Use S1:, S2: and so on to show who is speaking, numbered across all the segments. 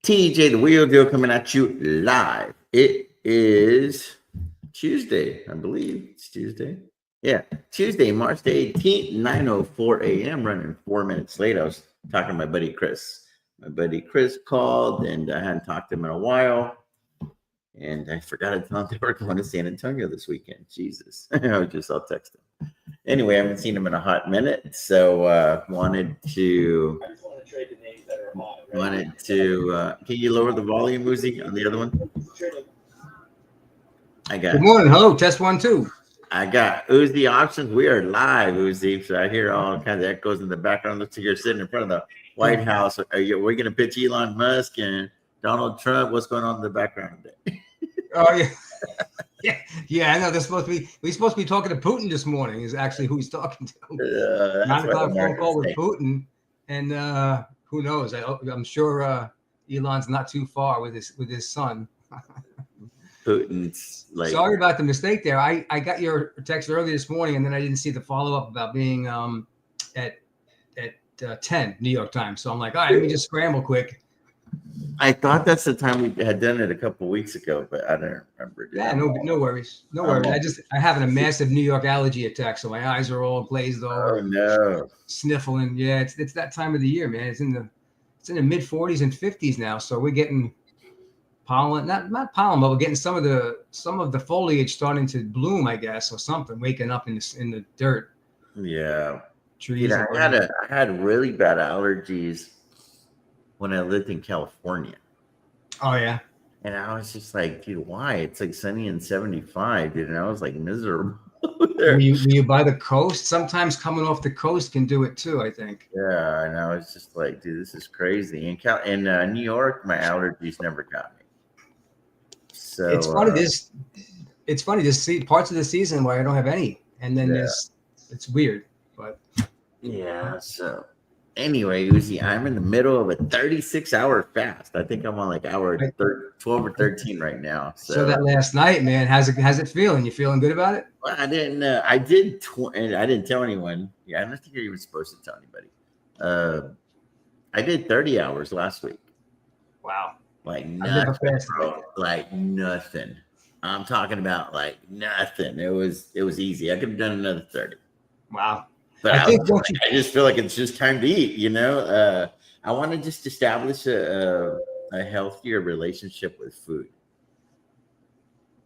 S1: TJ the Wheel Deal coming at you live. It is Tuesday, I believe. It's Tuesday. Yeah, Tuesday, March the 18th, 9:04 a.m. Running 4 minutes late. I was talking to my buddy Chris. My buddy Chris called, and I hadn't talked to him in a while. And I forgot to tell him they were going to San Antonio this weekend. Jesus. I'll text him. Anyway, I haven't seen him in a hot minute, so wanted to trade the names that are hot. Right? Wanted to can you lower the volume, Uzi, on the other one? I got
S2: good morning. Hello, test 1 2.
S1: I got UZI Options. We are live, Uzi. So I hear all kinds of echoes in the background. Looks like you're sitting in front of the White House. We're gonna pitch Elon Musk and Donald Trump. What's going on in the background today?
S2: Oh yeah. Yeah, I know. We're supposed to be talking to Putin this morning. Is actually who he's talking to. 9 o'clock phone call with Putin, and who knows? I'm sure Elon's not too far with his son.
S1: Putin's like.
S2: Sorry about the mistake there. I got your text early this morning, and then I didn't see the follow up about being at 10 New York time. So I'm like, all right, let me just scramble quick.
S1: I thought that's the time we had done it a couple of weeks ago, but I don't remember.
S2: Yeah, no worries. No worries. I have a massive New York allergy attack, so my eyes are all glazed over.
S1: Oh no.
S2: Sniffling. Yeah, it's that time of the year, man. It's in the mid 40s and 50s now, so we're getting pollen, not pollen, but we're getting some of the foliage starting to bloom, I guess, or something, waking up in the dirt.
S1: Yeah.
S2: Trees.
S1: I had really bad allergies when I lived in California.
S2: Oh yeah.
S1: And I was just like, dude, why? It's like sunny and 75, dude. And I was like miserable.
S2: Were you by the coast? Sometimes coming off the coast can do it too, I think.
S1: Yeah, and I was just like, dude, this is crazy. In New York, my allergies never got me. So
S2: it's funny to see parts of the season where I don't have any, and then it's weird, but
S1: yeah. So anyway, Uzi, I'm in the middle of a 36-hour fast. I think I'm on like hour 12 or 13 right now.
S2: So that last night, man, how's it feeling? You feeling good about it?
S1: Well, I didn't. I did, and I didn't tell anyone. Yeah, I don't think you're even supposed to tell anybody. I did 30 hours last week.
S2: Wow.
S1: Like nothing, bro. Like nothing. I'm talking about like nothing. It was easy. I could have done another 30.
S2: Wow.
S1: But I just feel like it's just time to eat, you know? I want to just establish a healthier relationship with food.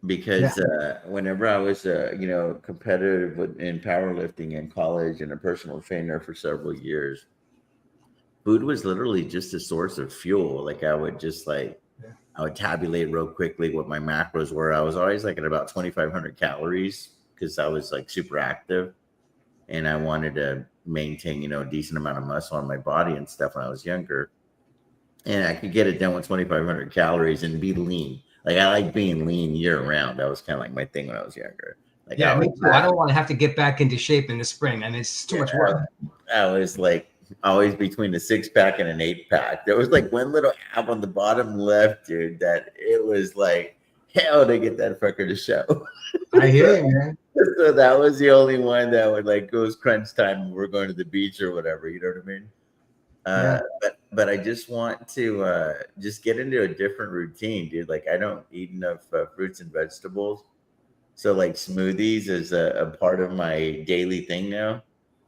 S1: Because whenever I was, competitive in powerlifting in college and a personal trainer for several years, food was literally just a source of fuel. Like I would just I would tabulate real quickly what my macros were. I was always like at about 2,500 calories because I was like super active. And I wanted to maintain, a decent amount of muscle on my body and stuff when I was younger. And I could get it down with 2,500 calories and be lean. Like I like being lean year round. That was kind of like my thing when I was younger. Like
S2: me too. I don't want to have to get back into shape in the spring. I mean, it's too much work.
S1: I was like always between a 6-pack and an 8-pack. There was like one little app on the bottom left, dude, that it was like hell to get that fucker to show.
S2: I hear you, man.
S1: So that was the only one that would like goes crunch time when we're going to the beach or whatever, you know what I mean? But I just want to just get into a different routine, dude. Like I don't eat enough fruits and vegetables. So like smoothies is a part of my daily thing now.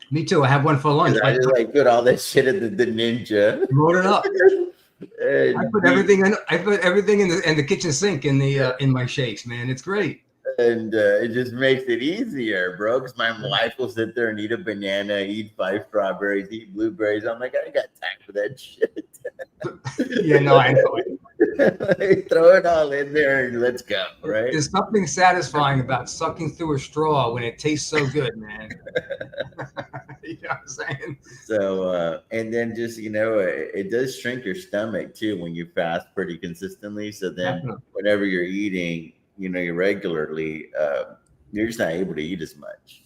S2: Me too. I have one for lunch.
S1: I just like put all that shit in the Ninja.
S2: Load it up. I put everything in the kitchen sink in my shakes, man. It's great.
S1: And it just makes it easier, bro. Because my wife will sit there and eat a banana, eat 5 strawberries, eat blueberries. I'm like, I got time for that shit.
S2: Yeah, no, I know it.
S1: Throw it all in there and let's go, right?
S2: There's something satisfying about sucking through a straw when it tastes so good, man. You know what I'm saying?
S1: So, and then just, it does shrink your stomach too when you fast pretty consistently. So then whenever you're eating, you're regularly, you're just not able to eat as much.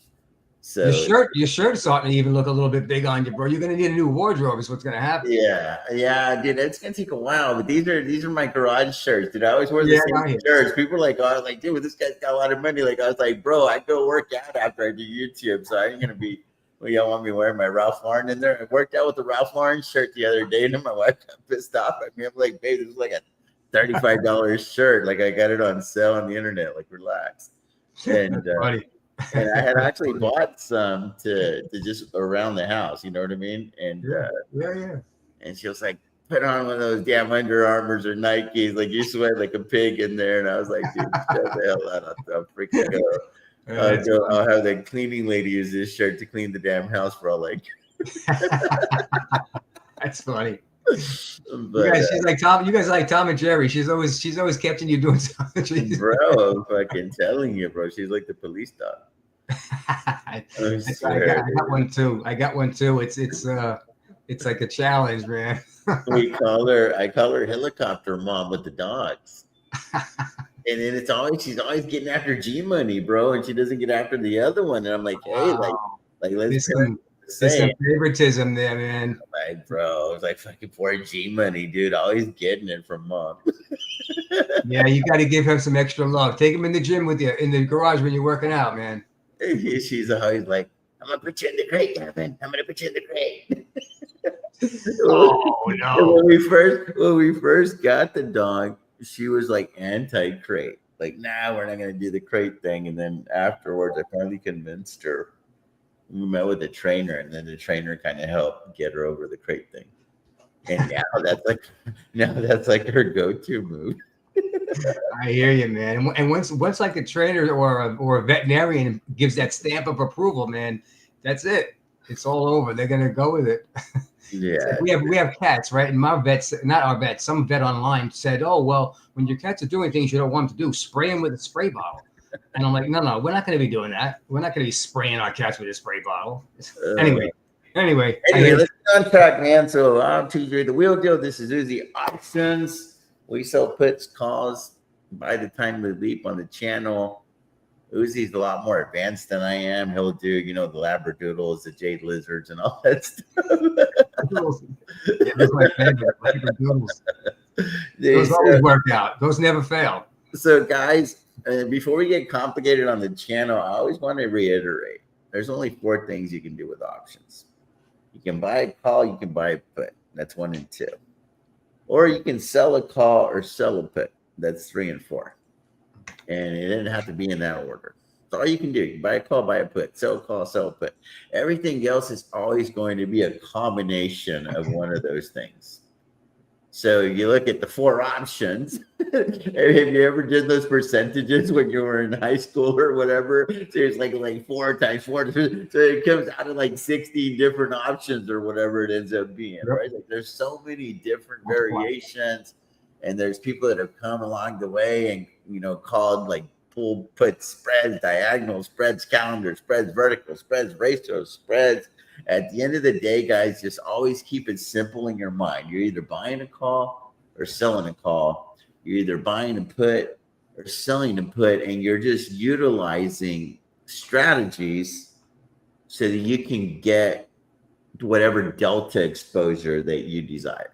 S1: So
S2: your shirt's starting to even look a little bit big on you, bro. You're gonna need a new wardrobe is what's gonna happen.
S1: Yeah, dude, it's gonna take a while. But these are my garage shirts, dude. I always wear the same shirts. People are like, oh, dude, this guy's got a lot of money. Like I was like, bro, I go work out after I do YouTube, so I ain't gonna be well, y'all want me wearing my Ralph Lauren in there? I worked out with the Ralph Lauren shirt the other day, and my wife got pissed off at me. I'm like, babe, this is like a $35 shirt. Like I got it on sale on the internet. Like relax. And and I had actually bought some to just around the house. You know what I mean? And
S2: yeah.
S1: And she was like, put on one of those damn Under Armours or Nikes. Like you sweat like a pig in there. And I was like, dude, shut the hell out. I'll freaking go. I'll have the cleaning lady use this shirt to clean the damn house for all like.
S2: That's funny. But, she's like Tom. You guys like Tom and Jerry. She's always catching you doing something.
S1: Bro, I'm fucking telling you, bro. She's like the police dog.
S2: I got one too. It's like a challenge, man.
S1: I call her helicopter mom with the dogs. And then she's always getting after G Money, bro, and she doesn't get after the other one. And I'm like, hey, like let's
S2: there's some favoritism there, man.
S1: Like, bro, it's like fucking poor G Money, dude. Always getting it from mom.
S2: Yeah, you got to give him some extra love. Take him in the gym with you, in the garage when you're working out, man.
S1: She's always like, I'm gonna put you in the crate, Gavin. I'm gonna put you in the crate.
S2: Oh no!
S1: When we first got the dog, she was like anti-crate. Like, nah, we're not gonna do the crate thing. And then afterwards, I finally convinced her. We met with a trainer, and then the trainer kind of helped get her over the crate thing. And now that's like her go-to move.
S2: I hear you, man. And once like a trainer or a veterinarian gives that stamp of approval, man, that's it. It's all over. They're gonna go with it.
S1: Yeah.
S2: Like we have cats, right? And my vets, not our vets, some vet online said, oh, well, when your cats are doing things you don't want them to do, spray them with a spray bottle. And I'm like, no, we're not going to be doing that. We're not going to be spraying our cats with a spray bottle. Anyway,
S1: let's get on track, man. So I'm TJ, the Wheel Deal. This is UZI Options. We sell puts, calls, buy the time to leap on the channel. Uzi's a lot more advanced than I am. He'll do, the labradoodles, the jade lizards, and all that stuff.
S2: Yeah, that's my favorite. Labradoodles. Those always work out. Those never fail.
S1: So, guys, before we get complicated on the channel, I always want to reiterate: there's only 4 things you can do with options. You can buy a call, you can buy a put. That's 1 and 2, or you can sell a call or sell a put. That's 3 and 4. And it didn't have to be in that order. That's all you can do. You can buy a call, buy a put, sell a call, sell a put. Everything else is always going to be a combination of one of those things. So you look at the 4 options. Have you ever did those percentages when you were in high school or whatever? So it's like 4 times 4. So it comes out of like 60 different options or whatever it ends up being, right? Like there's so many different variations. And there's people that have come along the way and, called like pull, put spreads, diagonal spreads, calendar spreads, vertical spreads, ratios, spreads. At the end of the day, guys, just always keep it simple in your mind. You're either buying a call or selling a call. You're either buying a put or selling a put, and you're just utilizing strategies so that you can get whatever delta exposure that you desire.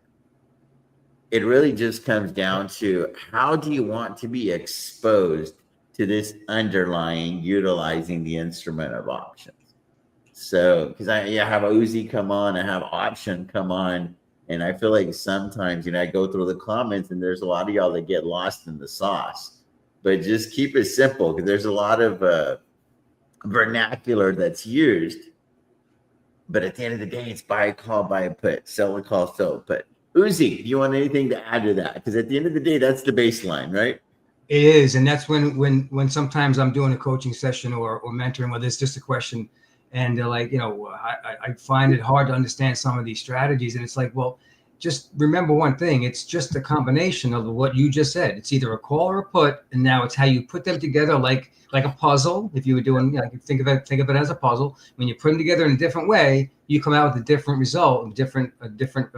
S1: It really just comes down to how do you want to be exposed to this underlying utilizing the instrument of options. So, because I have a UZI come on, I have option come on, and I feel like sometimes, I go through the comments and there's a lot of y'all that get lost in the sauce. But just keep it simple because there's a lot of vernacular that's used. But at the end of the day, it's buy a call, buy a put, sell a call, sell a put. UZI, do you want anything to add to that? Because at the end of the day, that's the baseline, right?
S2: It is. And that's when sometimes I'm doing a coaching session or mentoring where there's just a question and they're like, I find it hard to understand some of these strategies. And it's like, well, just remember one thing. It's just a combination of what you just said. It's either a call or a put. And now it's how you put them together like a puzzle. If you were doing, think of it as a puzzle. When you put them together in a different way, you come out with a different result, a different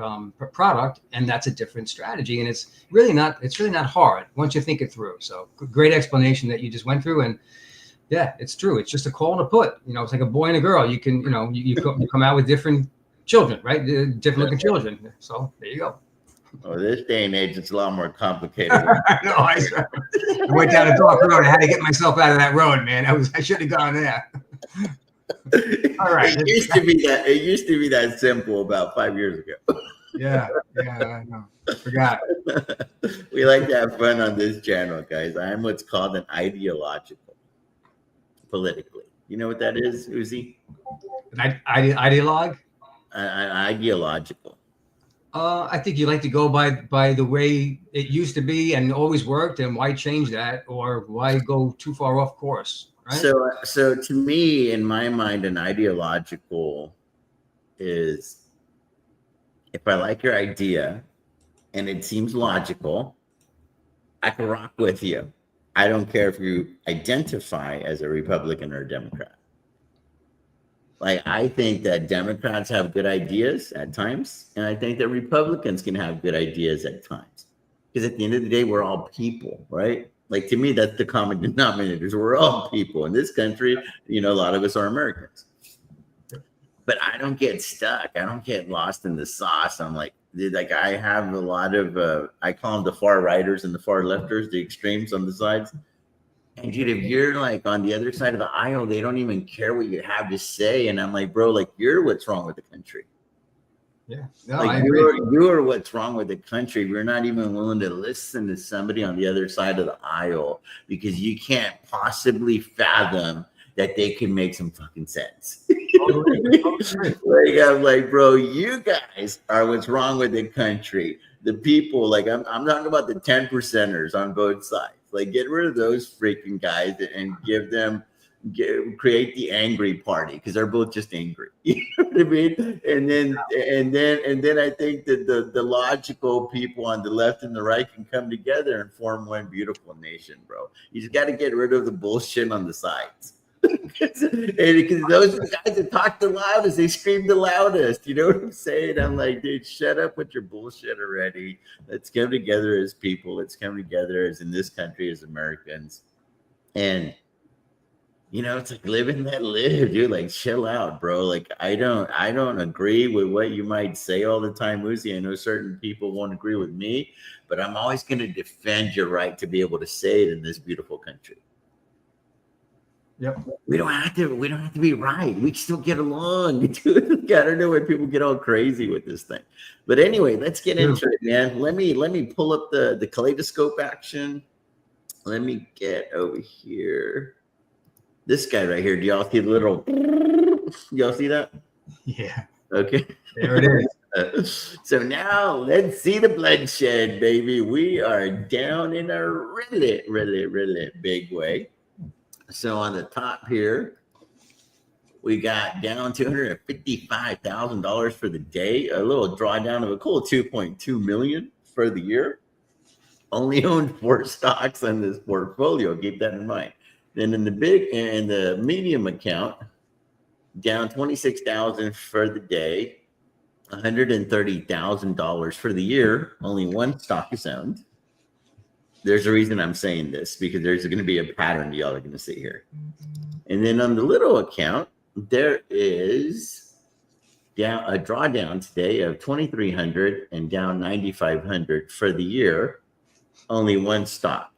S2: product, and that's a different strategy. And it's really not hard once you think it through. So great explanation that you just went through. And yeah, it's true. It's just a call and a put. It's like a boy and a girl. You can, you come out with different children, right? Different looking children. So there you go.
S1: Oh, this day and age, it's a lot more complicated.
S2: No, I went down a dark road. I had to get myself out of that road, man. I should have gone there. All right.
S1: It used to be that simple about 5 years ago.
S2: Yeah, I know. Forgot.
S1: We like to have fun on this channel, guys. I'm what's called an ideological politically. You know what that is, Uzi?
S2: An ideologue?
S1: Ideological.
S2: I think you like to go by the way it used to be and always worked, and why change that, or why go too far off course, right?
S1: So to me, in my mind, an ideological is if I like your idea and it seems logical, I can rock with you. I don't care if you identify as a Republican or a Democrat. Like, I think that Democrats have good ideas at times, and I think that Republicans can have good ideas at times. Because at the end of the day, we're all people, right? Like, to me, that's the common denominators. We're all people in this country. You know, a lot of us are Americans. But I don't get stuck. I don't get lost in the sauce. I'm like, dude, like I have a lot of, I call them the far righters and the far lefters, the extremes on the sides. And dude, if you're like on the other side of the aisle, they don't even care what you have to say. And I'm like, bro, like you're what's wrong with the country.
S2: Yeah, no,
S1: like
S2: I agree.
S1: You're what's wrong with the country. We're not even willing to listen to somebody on the other side of the aisle because you can't possibly fathom that they can make some fucking sense. Like I'm like, bro, you guys are what's wrong with the country. The people, like I'm talking about the 10%ers on both sides. Like, get rid of those freaking guys and create the angry party because they're both just angry. You know what I mean? And then I think that the logical people on the left and the right can come together and form one beautiful nation, bro. You just got to get rid of the bullshit on the sides. Because those are the guys that talk the loudest, they scream the loudest. You know what I'm saying? I'm like, dude, shut up with your bullshit already. Let's come together as people. Let's come together as in this country as Americans. And you know, it's like live and let live, dude. Like, chill out, bro. Like, I don't agree with what you might say all the time, Uzi. I know certain people won't agree with me, but I'm always going to defend your right to be able to say it in this beautiful country.
S2: Yep.
S1: We don't have to be right. We can still get along. Dude, I don't know why people get all crazy with this thing. But anyway, let's get into it, man. Let me pull up the kaleidoscope action. Let me get over here. This guy right here. Do y'all see the little? Y'all see that?
S2: Yeah.
S1: Okay.
S2: There it is.
S1: So now let's see the bloodshed, baby. We are down in a really, really, really big way. So on the top here, we got down $255,000 for the day, a little drawdown of a cool 2.2 million for the year. Only owned 4 stocks on this portfolio. Keep that in mind. Then in the medium account, down 26,000 for the day, $130,000 for the year. Only 1 stock is owned. There's a reason I'm saying this because there's going to be a pattern y'all are going to see here. And then on the little account, there is down a drawdown today of 2,300 and down 9,500 for the year. Only 1 stock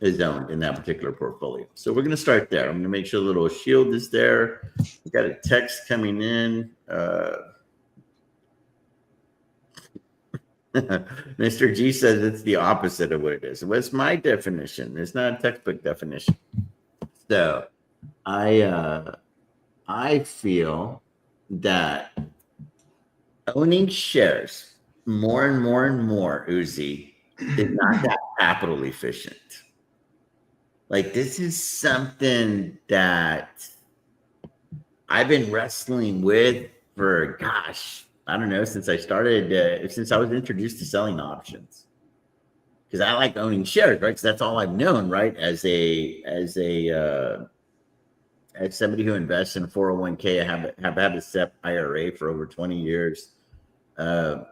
S1: is owned in that particular portfolio. So we're going to start there. I'm going to make sure the little shield is there. We got a text coming in. Mr. G says it's the opposite of what it is. What's my definition? It's not a textbook definition. So I feel that owning shares more and more and more, Uzi, is not that capital efficient. Like, this is something that I've been wrestling with for, gosh, I don't know, since I started, since I was introduced to selling options. Because I like owning shares, right? Because that's all I've known, right? As somebody who invests in 401k, I have had a SEP IRA for over 20 years. I've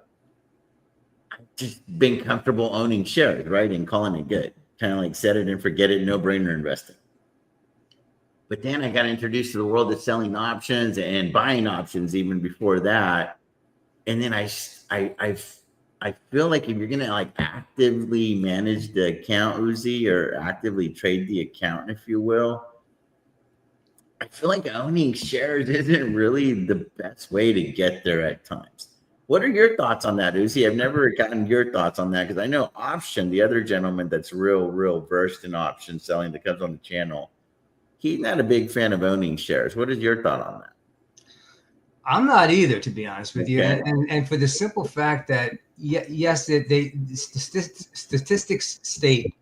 S1: just been comfortable owning shares, right? And calling it good. Kind of like set it and forget it, no-brainer investing. But then I got introduced to the world of selling options and buying options even before that. And then I feel like if you're going to like actively manage the account, Uzi, or actively trade the account, if you will, I feel like owning shares isn't really the best way to get there at times. What are your thoughts on that, Uzi? I've never gotten your thoughts on that because I know Option, the other gentleman that's real versed in option selling that comes on the channel, he's not a big fan of owning shares. What is your thought on that?
S2: I'm not either, to be honest with you,
S1: Okay.
S2: and for the simple fact that yes, the statistics state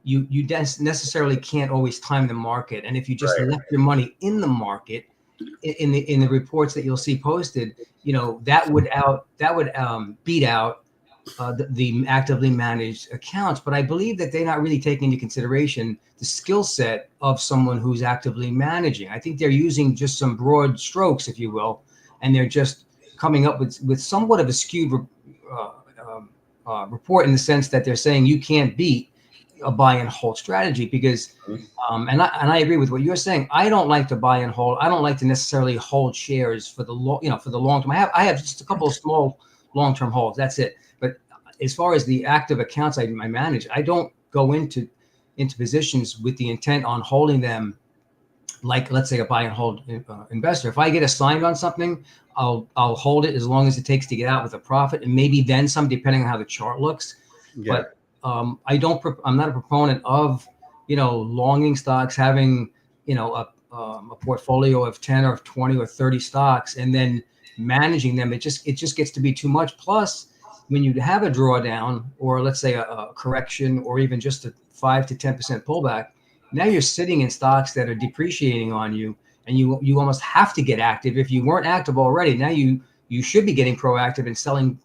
S2: you necessarily can't always time the market, and if you just
S1: Right.
S2: left your money in the market, in the reports that you'll see posted, that would beat out the actively managed accounts. But I believe that they're not really taking into consideration the skill set of someone who's actively managing. I think they're using just some broad strokes, if you will, and they're just coming up with somewhat of a skewed report in the sense that they're saying you can't beat a buy and hold strategy because and I agree with what you're saying. I don't like to buy and hold. I don't like to necessarily hold shares for the long term. I have just a couple of small long term holds. That's it. But as far as the active accounts I manage, I don't go into positions with the intent on holding them. Like, let's say, a buy and hold investor. If I get assigned on something, I'll hold it as long as it takes to get out with a profit, and maybe then some, depending on how the chart looks.
S1: Yeah.
S2: But I'm not a proponent of longing stocks, having a portfolio of 10 or 20 or 30 stocks and then managing them. It just gets to be too much. Plus, when you have a drawdown, or let's say a correction, or even just a 5 to 10% pullback, now you're sitting in stocks that are depreciating on you, and you almost have to get active. If you weren't active already, now you should be getting proactive and selling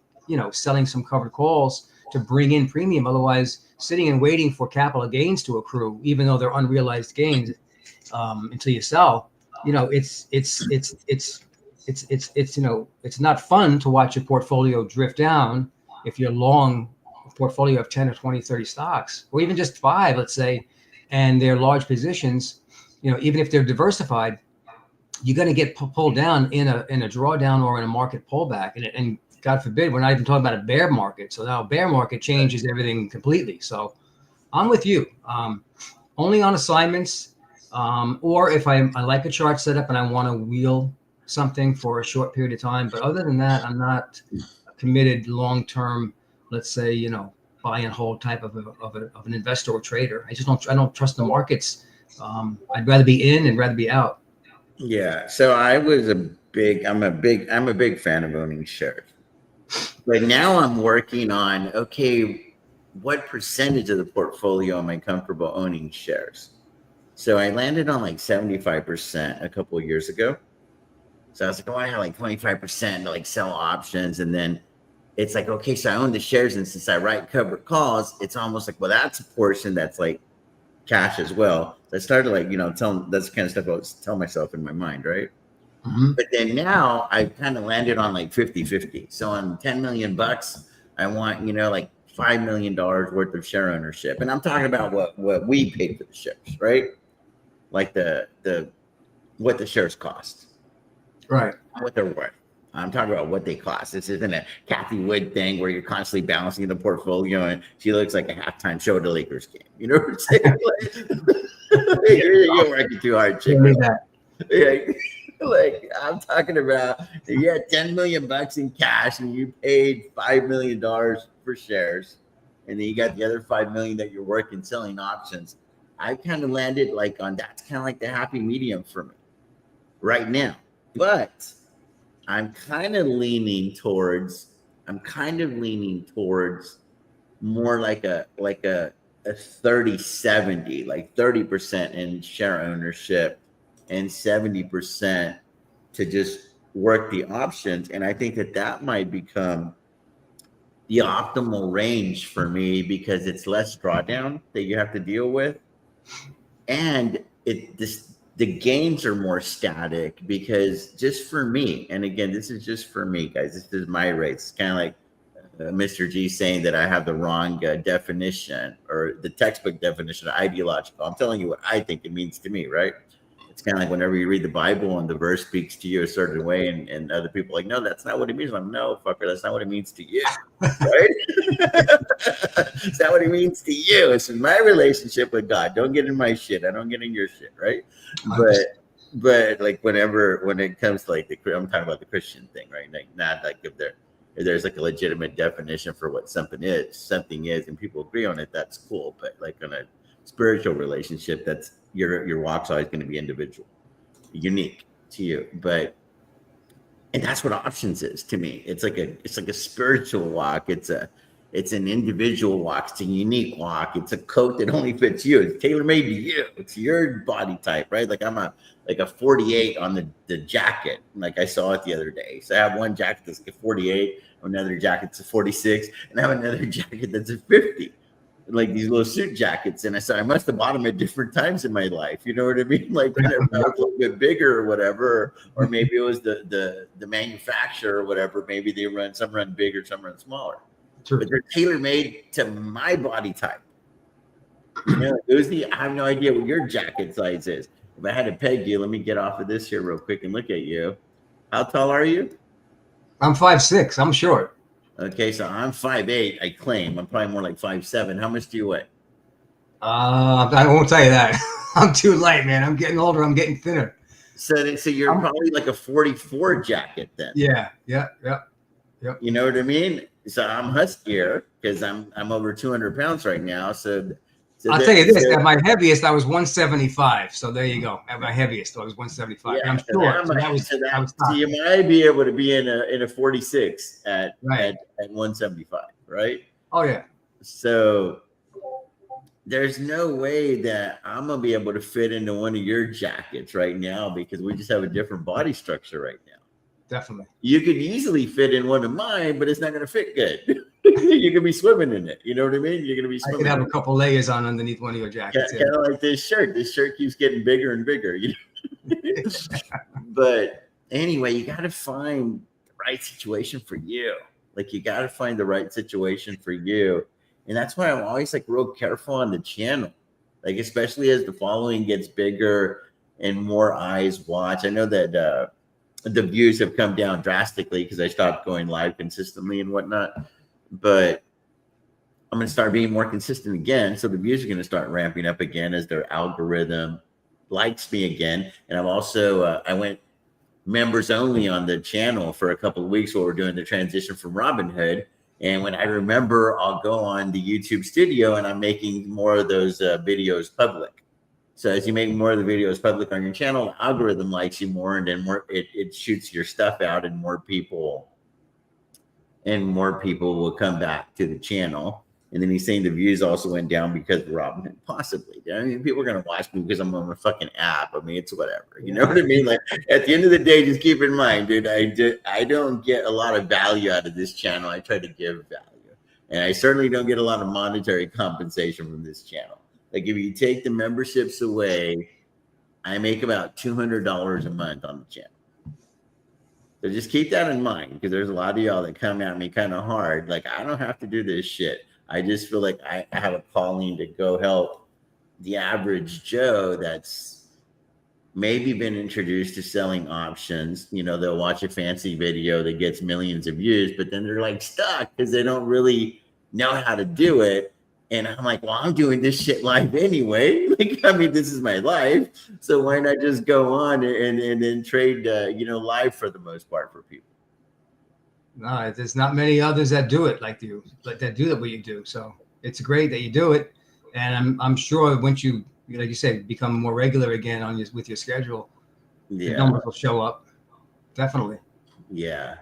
S2: some covered calls to bring in premium. Otherwise, sitting and waiting for capital gains to accrue, even though they're unrealized gains, until you sell, it's not fun to watch your portfolio drift down if you're long a portfolio of 10 or 20, 30 stocks, or even just 5, let's say, and they're large positions. Even if they're diversified, you're going to get pulled down in a drawdown or in a market pullback, and God forbid, we're not even talking about a bear market. So now a bear market changes everything completely. So I'm with you. Only on assignments, or if I like a chart setup and I want to wheel something for a short period of time. But other than that, I'm not a committed long-term, let's say, buy and hold type of an investor or trader. I don't trust the markets. I'd rather be in and rather be out.
S1: Yeah. So I'm a big fan of owning shares. But now I'm working on, okay, what percentage of the portfolio am I comfortable owning shares? So I landed on like 75% a couple of years ago. So I was like, oh, I have like 25% to like sell options. And then it's like, okay, so I own the shares. And since I write covered calls, it's almost like, well, that's a portion that's like cash as well. So I started like, telling that's the kind of stuff I would tell myself in my mind, right?
S2: Mm-hmm.
S1: But then now I've kind of landed on like 50-50. So on 10 million bucks, I want, like $5 million worth of share ownership. And I'm talking about what we paid for the shares, right? Like what the shares cost.
S2: Right.
S1: What they're worth. I'm talking about what they cost. This isn't a Kathy Wood thing where you're constantly balancing the portfolio and she looks like a halftime show at a Lakers game. You know what I'm saying? You're working too hard, chick. Yeah. Like I'm talking about, you had 10 million bucks in cash and you paid $5 million for shares, and then you got the other 5 million that you're working selling options. I kind of landed like on that's kind of like the happy medium for me right now. But I'm kind of leaning towards more like a 30-70, like 30% in share ownership and 70% to just work the options. And I think that might become the optimal range for me because it's less drawdown that you have to deal with. And the gains are more static because just for me, and again, this is just for me, guys, this is my rates. It's kind of like Mr. G saying that I have the wrong definition or the textbook definition of ideological. I'm telling you what I think it means to me, right? It's kind of like whenever you read the Bible and the verse speaks to you a certain way, and other people are like, no, that's not what it means. I'm like, no, fucker, that's not what it means to you, right? It's not what it means to you. It's in my relationship with God. Don't get in my shit. I don't get in your shit, right? But like when it comes to like I'm talking about the Christian thing, right? Like not like if there's like a legitimate definition for what something is, and people agree on it, that's cool. But like on a spiritual relationship, that's your walk's always going to be individual, unique to you. And that's what options is to me. It's like a spiritual walk. It's an individual walk. It's a unique walk. It's a coat that only fits you. It's tailor made to you. It's your body type, right? Like I'm a 48 on the jacket. Like I saw it the other day. So I have one jacket that's a 48, another jacket's a 46, and I have another jacket that's a 50. Like these little suit jackets, and I said I must have bought them at different times in my life. You know what I mean? Like whenever I was a little bit bigger or whatever, or maybe it was the manufacturer or whatever. Maybe some run bigger, some run smaller. True. But they're tailor made to my body type. You know, Uzi, I have no idea what your jacket size is. If I had to peg you, let me get off of this here real quick and look at you. How tall are you?
S2: I'm 5'6". I'm short.
S1: Okay, so I'm 5'8". I claim I'm probably more like 5'7". How much do you weigh?
S2: I won't tell you that. I'm too light, man. I'm getting older. I'm getting thinner.
S1: So you're probably like a 44 jacket then.
S2: Yeah.
S1: You know what I mean? So I'm huskier because I'm over 200 pounds right now. So
S2: I'll tell you this: at my heaviest, I was 175. So there you go. At my heaviest, I was 175. Yeah, I'm short.
S1: So you might be able to be in a 46 at 175, right?
S2: Oh yeah.
S1: So there's no way that I'm gonna be able to fit into one of your jackets right now because we just have a different body structure right now.
S2: Definitely.
S1: You could easily fit in one of mine, but it's not gonna fit good. You could be swimming in it. You know what I mean? You're gonna be swimming.
S2: I could have a couple layers on underneath one of your jackets.
S1: Kind of like this shirt. This shirt keeps getting bigger and bigger. You know? But anyway, you got to find the right situation for you. Like you got to find the right situation for you, and that's why I'm always like real careful on the channel. Like especially as the following gets bigger and more eyes watch. I know that the views have come down drastically because I stopped going live consistently and whatnot. But I'm going to start being more consistent again. So the views are going to start ramping up again as their algorithm likes me again. And I'm also, I went members only on the channel for a couple of weeks while we're doing the transition from Robinhood. And when I remember, I'll go on the YouTube studio and I'm making more of those videos public. So as you make more of the videos public on your channel, the algorithm likes you more, and then more it shoots your stuff out, and more people will come back to the channel. And then he's saying the views also went down because of Robinhood, possibly. I mean, people are going to watch me because I'm on a fucking app. I mean, it's whatever. You know what I mean? Like at the end of the day, just keep in mind, dude, I don't get a lot of value out of this channel. I try to give value. And I certainly don't get a lot of monetary compensation from this channel. Like if you take the memberships away, I make about $200 a month on the channel. So just keep that in mind, because there's a lot of y'all that come at me kind of hard. Like, I don't have to do this shit. I just feel like I have a calling to go help the average Joe that's maybe been introduced to selling options. You know, they'll watch a fancy video that gets millions of views, but then they're like stuck because they don't really know how to do it. And I'm like, well, I'm doing this shit live anyway. Like, I mean, this is my life. So why not just go on and then trade, live for the most part for people?
S2: No, there's not many others that do it like you, that do what you do. So it's great that you do it. And I'm sure once you, like you said, become more regular again with your schedule, the numbers will show up. Definitely.
S1: Yeah.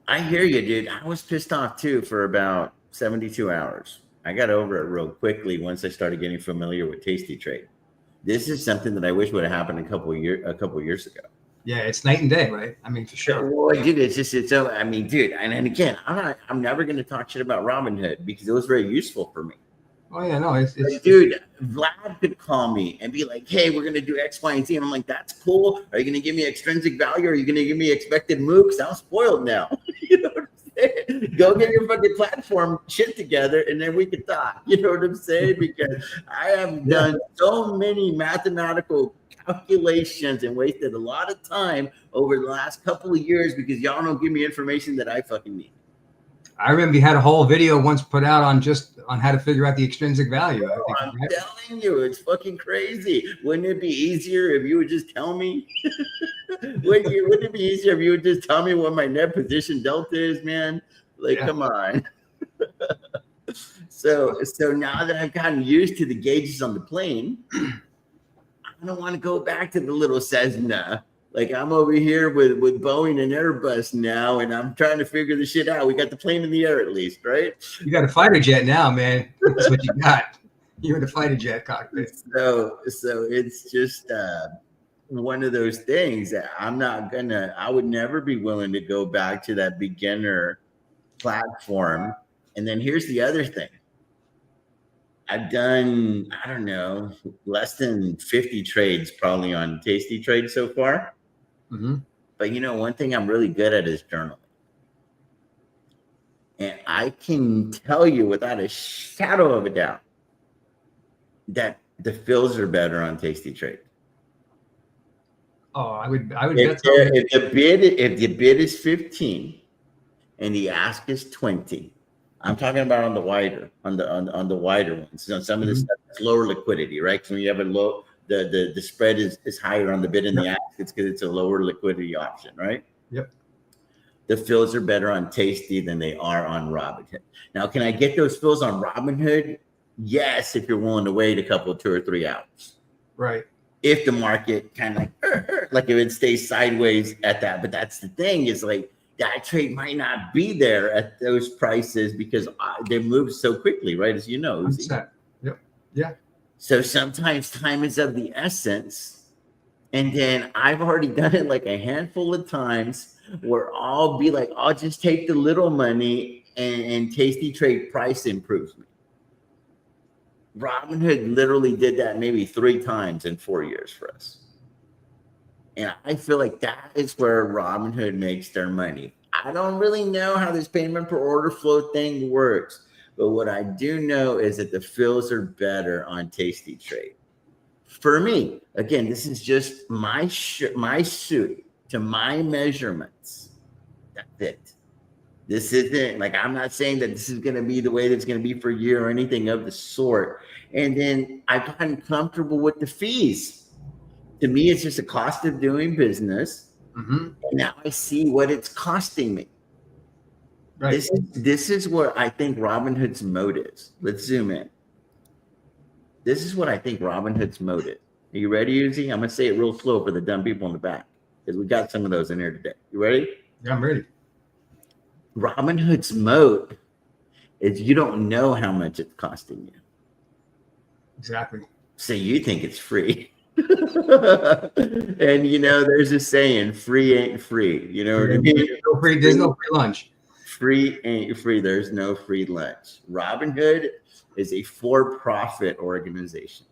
S1: I hear you, dude. I was pissed off too for about 72 hours. I got over it real quickly once I started getting familiar with Tasty Trade. This is something that I wish would have happened a couple of years ago.
S2: Yeah, it's night and day, right? I mean, for sure.
S1: Well, dude, dude, and again, I'm never going to talk shit about Robinhood because it was very useful for me.
S2: Oh yeah, no, it's
S1: dude. Vlad could call me and be like, "Hey, we're going to do X, Y, and Z," and I'm like, "That's cool. Are you going to give me extrinsic value? Or are you going to give me expected move? Because I'm spoiled now." You know what I'm saying? Go get your fucking platform shit together, and then we can talk. You know what I'm saying? Because I have done so many mathematical calculations and wasted a lot of time over the last couple of years because y'all don't give me information that I fucking need.
S2: I remember you had a whole video once put out on how to figure out the extrinsic value. I think,
S1: I'm telling you, it's fucking crazy. Wouldn't it be easier if you would just tell me? Wouldn't it be easier if you would just tell me what my net position delta is, man? Like, come on. So now that I've gotten used to the gauges on the plane, I don't want to go back to the little Cessna. Like, I'm over here with Boeing and Airbus now, and I'm trying to figure the shit out. We got the plane in the air at least, right?
S2: You got a fighter jet now, man. That's what you got. You're in a fighter jet cockpit.
S1: So it's just one of those things that I would never be willing to go back to that beginner platform. And then here's the other thing. I've done, I don't know, less than 50 trades probably on Tasty Trade so far.
S2: Mm-hmm.
S1: But one thing I'm really good at is journaling. And I can tell you without a shadow of a doubt that the fills are better on Tasty Trade.
S2: Oh, I would
S1: if the bid is 15 and the ask is 20, I'm talking about on the wider ones. So some of this stuff is lower liquidity, right? So when you have a low, the spread is higher on the bid and the ask, it's because it's a lower liquidity option, right?
S2: Yep.
S1: The fills are better on Tasty than they are on Robinhood. Now, can I get those fills on Robinhood? Yes, if you're willing to wait a couple, 2 or 3 hours.
S2: Right.
S1: If the market kind of like if it stays sideways at that. But that's the thing, is like that trade might not be there at those prices because they move so quickly, right? As you know.
S2: Yep. Yeah.
S1: So sometimes time is of the essence. And then I've already done it like a handful of times where I'll be like, I'll just take the little money and Tasty Trade price improves me. Robinhood literally did that maybe 3 times in 4 years for us. And I feel like that is where Robinhood makes their money. I don't really know how this payment per order flow thing works, but what I do know is that the fills are better on Tasty Trade. For me, again, this is just my suit to my measurements. That's it. This isn't like, I'm not saying that this is going to be the way that it's going to be for a year or anything of the sort. And then I've gotten comfortable with the fees. To me, it's just a cost of doing business.
S2: Mm-hmm.
S1: And now I see what it's costing me.
S2: Right.
S1: This is what I think Robinhood's mode is. Let's zoom in. This is what I think Robinhood's mode is. Are you ready, Uzi? I'm going to say it real slow for the dumb people in the back, because we got some of those in here today. You ready?
S2: Yeah, I'm ready.
S1: Robinhood's mode is you don't know how much it's costing you.
S2: Exactly.
S1: So you think it's free. And there's a saying, free ain't free. You know what I mean?
S2: There's no free lunch.
S1: Free ain't free. There's no free lunch. Robinhood is a for-profit organization.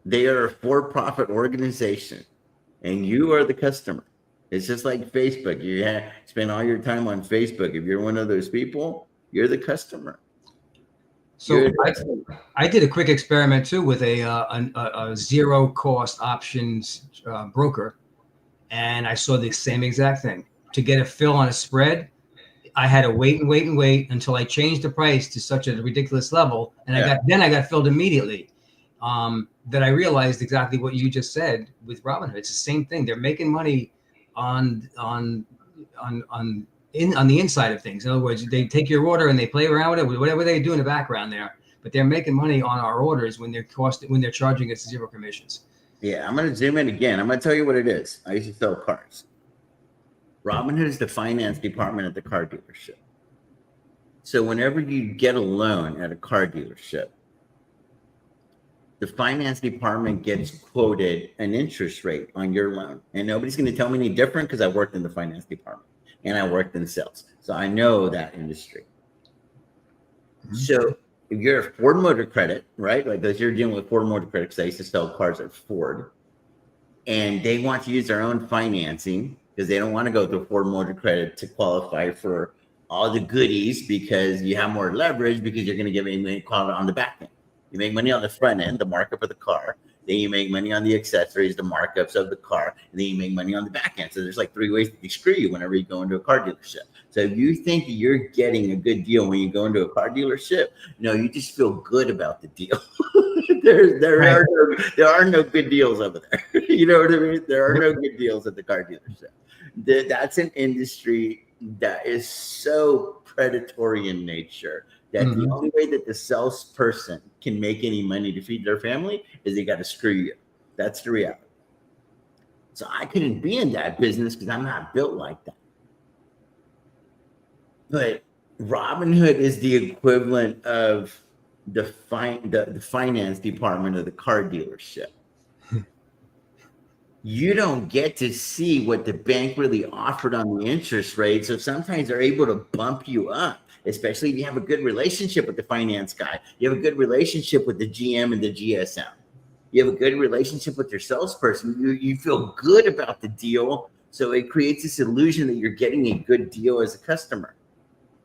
S1: They are a for-profit organization, and you are the customer. It's just like Facebook. You spend all your time on Facebook. If you're one of those people, you're the customer.
S2: So I did a quick experiment too with a zero cost options broker, and I saw the same exact thing. To get a fill on a spread, I had to wait until I changed the price to such a ridiculous level, and I got filled immediately. That I realized exactly what you just said with Robinhood. It's the same thing. They're making money on the inside of things. In other words, they take your order and they play around with it, whatever they do in the background there. But they're making money on our orders when they're charging us 0 commissions.
S1: Yeah, I'm going to zoom in again. I'm going to tell you what it is. I used to sell cars. Robinhood is the finance department at the car dealership. So whenever you get a loan at a car dealership, the finance department gets quoted an interest rate on your loan. And nobody's going to tell me any different because I worked in the finance department and I worked in sales. So I know that industry. Mm-hmm. So if you're a Ford Motor Credit, right? Like if you're dealing with Ford Motor Credit, because I used to sell cars at Ford, and they want to use their own financing because they don't want to go through Ford Motor Credit to qualify for all the goodies because you have more leverage because you're going to get money on the back end. You make money on the front end, the markup of the car. Then you make money on the accessories, the markups of the car, and then you make money on the back end. So there's like 3 ways to screw you whenever you go into a car dealership. So if you think you're getting a good deal when you go into a car dealership, no, you just feel good about the deal. There are no good deals over there. You know what I mean? There are no good deals at the car dealership. That's an industry that is so predatory in nature that the only way that the salesperson can make any money to feed their family is they got to screw you. That's the reality. So I couldn't be in that business because I'm not built like that. But Robinhood is the equivalent of the finance department of the car dealership. You don't get to see what the bank really offered on the interest rate. So sometimes they're able to bump you up, especially if you have a good relationship with the finance guy. You have a good relationship with the GM and the GSM. You have a good relationship with your salesperson. You feel good about the deal. So it creates this illusion that you're getting a good deal as a customer.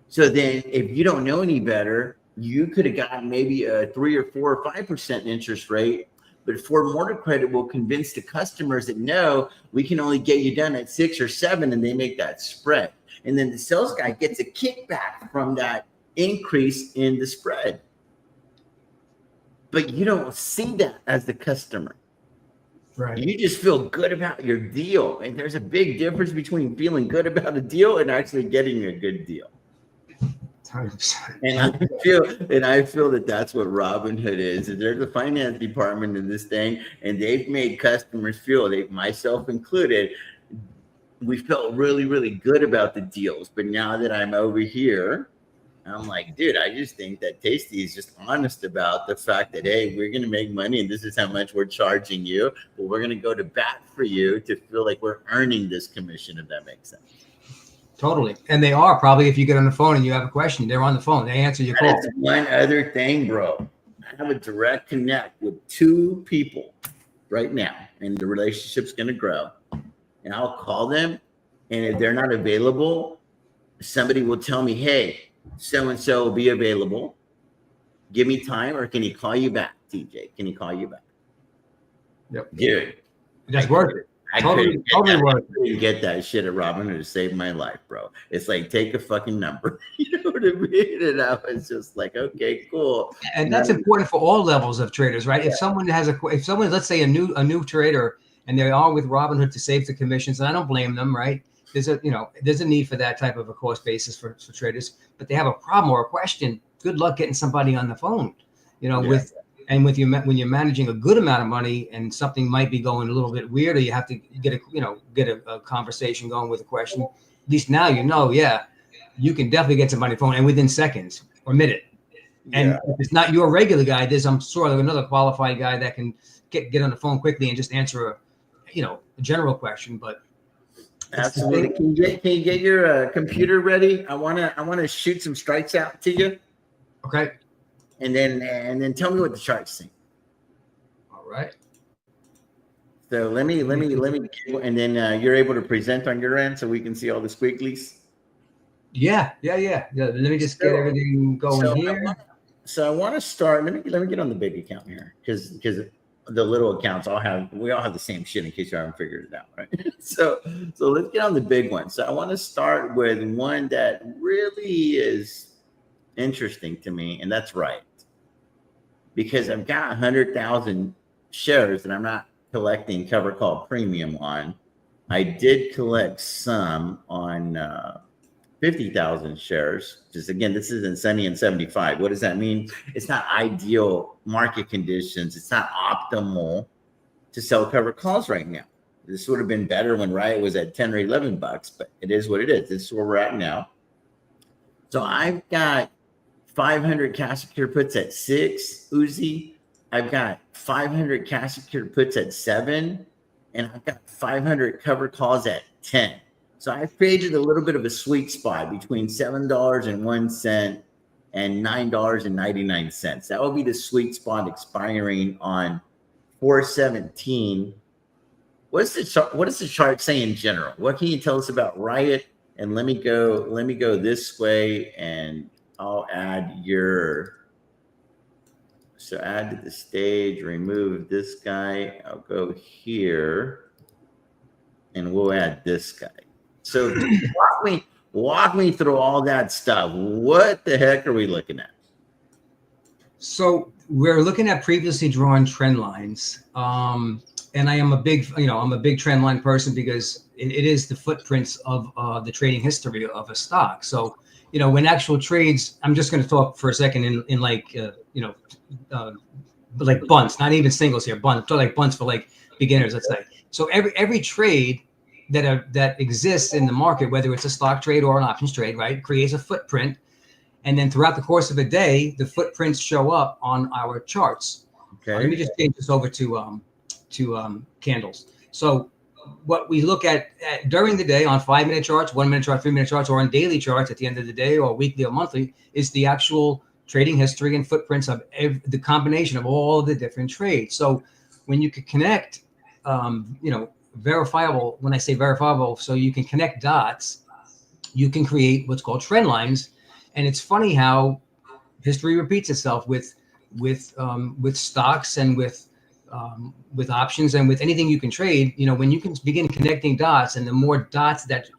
S1: So then if you don't know any better, you could have gotten maybe a 3 or 4 or 5% interest rate. But Ford Motor Credit will convince the customers that no, we can only get you done at 6 or 7, and they make that spread. And then the sales guy gets a kickback from that increase in the spread. But you don't see that as the customer. Right. You just feel good about your deal. And there's a big difference between feeling good about a deal and actually getting a good deal. 100%. And I feel that that's what Robinhood is. There's a finance department in this thing, and they've made customers feel, myself included, we felt really, really good about the deals. But now that I'm over here, I'm like, dude, I just think that Tasty is just honest about the fact that, hey, we're going to make money and this is how much we're charging you, but we're going to go to bat for you to feel like we're earning this commission, if that makes sense.
S2: Totally. And they are probably, if you get on the phone and you have a question, they're on the phone. They answer your call.
S1: That's one other thing, bro. I have a direct connect with 2 people right now, and the relationship's going to grow. And I'll call them, and if they're not available, somebody will tell me, hey, so-and-so will be available. Give me time, or can he call you back, TJ? Can he call you back?
S2: Yep.
S1: Dude.
S2: That's worth it.
S1: I couldn't get that shit at Robinhood to save my life, bro. It's like, take a fucking number. You know what I mean? And I was just like, okay, cool.
S2: And that's important for all levels of traders, right? Yeah. If someone, let's say a new trader, and they are with Robinhood to save the commissions, and I don't blame them, right? There's a need for that type of a cost basis for traders, but they have a problem or a question. Good luck getting somebody on the phone, when you're managing a good amount of money and something might be going a little bit weird, or you have to get a conversation going with a question. At least now you can definitely get somebody on the phone, and within seconds or minute. And if it's not your regular guy, I'm sure there's another qualified guy that can get on the phone quickly and just answer a general question. But
S1: absolutely, can you get your computer ready? I wanna shoot some strikes out to you.
S2: Okay.
S1: And then tell me what the chart's saying.
S2: All right.
S1: So let me, and then you're able to present on your end so we can see all the squigglies.
S2: Yeah. Let me just get everything going here.
S1: So I want to start. Let me get on the big account here, because the little accounts we all have the same shit in case you haven't figured it out, right? So let's get on the big one. So I want to start with one that really is interesting to me, and that's Riot. Because I've got 100,000 shares that I'm not collecting cover call premium on. I did collect some on 50,000 shares. Just again, this isn't Sunny and 75. What does that mean? It's not ideal market conditions. It's not optimal to sell cover calls right now. This would have been better when Riot was at 10 or 11 bucks, but it is what it is. This is where we're at now. So I've got 500 cash secure puts at 6 UZI. I've got 500 cash secure puts at 7, and I've got 500 cover calls at 10. So I've created a little bit of a sweet spot between $7.01 and $9.99. That will be the sweet spot expiring on 4/17. What does the chart say in general? What can you tell us about Riot? And let me go this way, and I'll add your So add to the stage, remove this guy. I'll go here and we'll add this guy. So walk me through all that stuff. What the heck are we looking at?
S2: So we're looking at previously drawn trend lines. And I am a big, I'm a big trend line person because it is the footprints of the trading history of a stock. So, when actual trades, I'm just going to talk for a second in like, like bunts, not even singles here, bunts, like bunts for like beginners, let's say. So every trade that exists in the market, whether it's a stock trade or an options trade, right, creates a footprint. And then throughout the course of a day, the footprints show up on our charts.
S1: Okay.
S2: Let me just change this over to candles. So what we look at during the day on 5-minute charts, 1-minute chart, 3-minute charts, or on daily charts at the end of the day or weekly or monthly is the actual trading history and footprints of the combination of all of the different trades. So when you can connect, verifiable, when I say verifiable, so you can connect dots, you can create what's called trend lines. And it's funny how history repeats itself with stocks and with options and with anything you can trade. When you can begin connecting dots, and the more dots that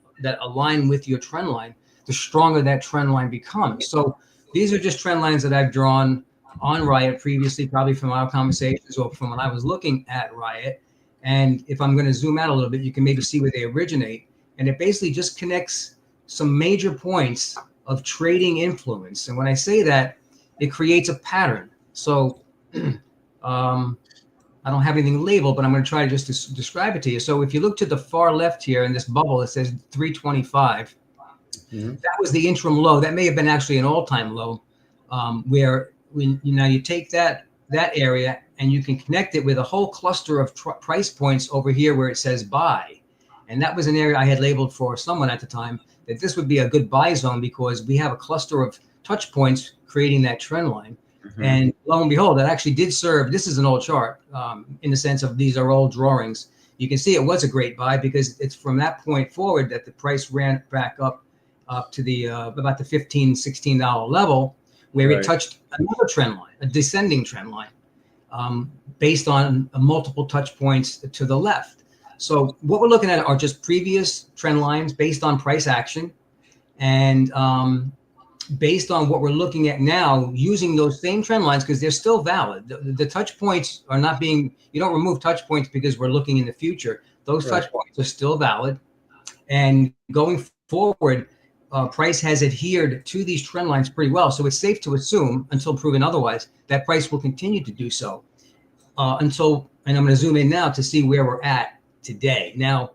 S2: align with your trend line, the stronger that trend line becomes. So these are just trend lines that I've drawn on Riot previously, probably from our conversations or from when I was looking at Riot. And if I'm going to zoom out a little bit, you can maybe see where they originate. And it basically just connects some major points of trading influence. And when I say that, it creates a pattern. So I don't have anything labeled, but I'm going to try to just describe it to you. So if you look to the far left here in this bubble, it says 325. Mm-hmm. That was the interim low. That may have been actually an all-time low, where you take that area and you can connect it with a whole cluster of price points over here where it says buy. And that was an area I had labeled for someone at the time that this would be a good buy zone because we have a cluster of touch points creating that trend line. Mm-hmm. And lo and behold, that actually did serve. This is an old chart in the sense of these are old drawings. You can see it was a great buy because it's from that point forward that the price ran back up to the about the $15, $16 level where It touched another trend line, a descending trend line based on multiple touch points to the left. So what we're looking at are just previous trend lines based on price action and based on what we're looking at now, using those same trend lines because they're still valid. The touch points are not being, you don't remove touch points because we're looking in the future. Those touch points are still valid. And going forward, price has adhered to these trend lines pretty well. So it's safe to assume, until proven otherwise, that price will continue to do so and I'm going to zoom in now to see where we're at today. Now,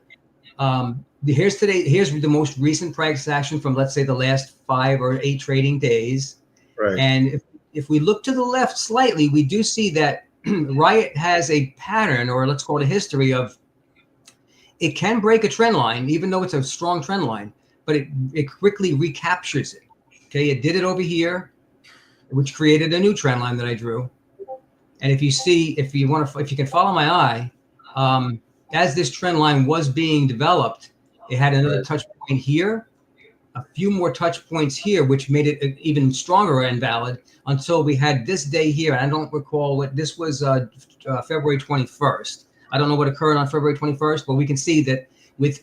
S2: here's the most recent price action from, let's say, the last 5 or 8 trading days. Right. And if we look to the left slightly, we do see that Riot has a pattern, or let's call it a history of, it can break a trend line, even though it's a strong trend line, but it quickly recaptures it. Okay, it did it over here, which created a new trend line that I drew. And if you can follow my eye, as this trend line was being developed, it had another touch point here, a few more touch points here, which made it even stronger and valid until we had this day here. I don't recall what this was, February 21st. I don't know what occurred on February 21st, but we can see that with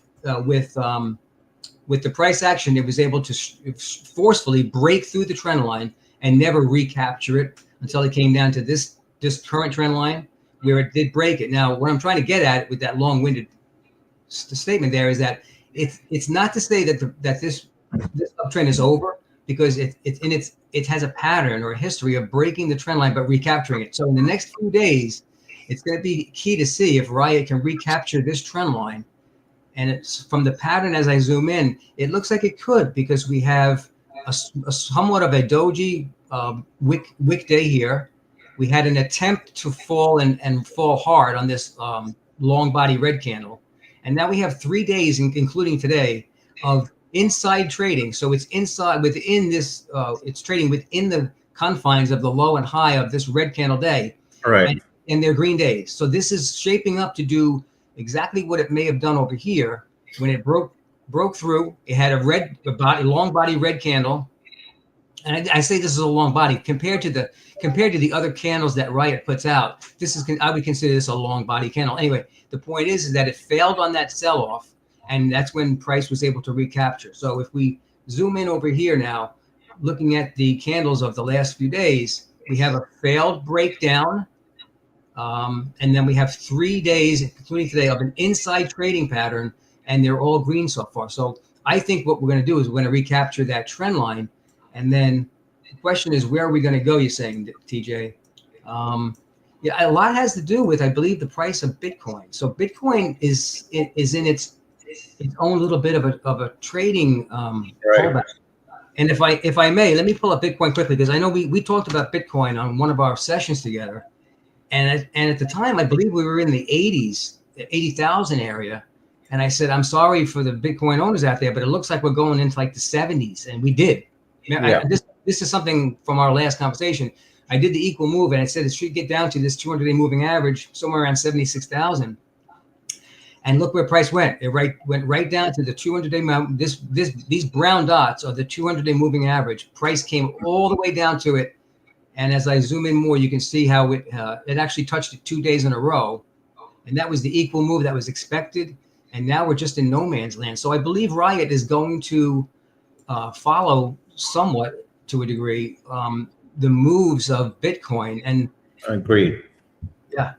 S2: the price action, it was able to forcefully break through the trend line and never recapture it until it came down to this current trend line where it did break it. Now, what I'm trying to get at with that long-winded statement there is that it's not to say that this uptrend is over, because it has a pattern or a history of breaking the trend line but recapturing it. So in the next few days, it's going to be key to see if Riot can recapture this trend line. And it's from the pattern as I zoom in, it looks like it could, because we have a somewhat of a doji wick day here. We had an attempt to fall and fall hard on this long body red candle. And now we have 3 days, including today, of inside trading. So it's inside within this, it's trading within the confines of the low and high of this red candle day. All right. And they're green days. So this is shaping up to do exactly what it may have done over here when it broke through. It had a long body red candle And I say this is a long body compared to the other candles that Riot puts out. I would consider this a long body candle. Anyway, the point is that it failed on that sell off, and that's when price was able to recapture. So if we zoom in over here now, looking at the candles of the last few days, we have a failed breakdown, and then we have 3 days, including today, of an inside trading pattern, and they're all green so far. So I think what we're going to do is we're going to recapture that trend line. And then the question is, where are we going to go? You're saying, TJ? Yeah, a lot has to do with, I believe, the price of Bitcoin. So Bitcoin is in its own little bit of a trading pullback. And if I may, let me pull up Bitcoin quickly, because I know we talked about Bitcoin on one of our sessions together, and at the time I believe we were in the 80,000 area. And I said, I'm sorry for the Bitcoin owners out there, but it looks like we're going into like the 70s, and we did. Yeah. This is something from our last conversation. I did the equal move, and I said it should get down to this 200-day moving average somewhere around 76,000. And look where price went. It went right down to the 200-day. These brown dots are the 200-day moving average. Price came all the way down to it, and as I zoom in more, you can see how it actually touched it 2 days in a row, and that was the equal move that was expected. And now we're just in no man's land. So I believe Riot is going to follow somewhat, to a degree, the moves of Bitcoin. And
S1: agreed.
S2: Yeah.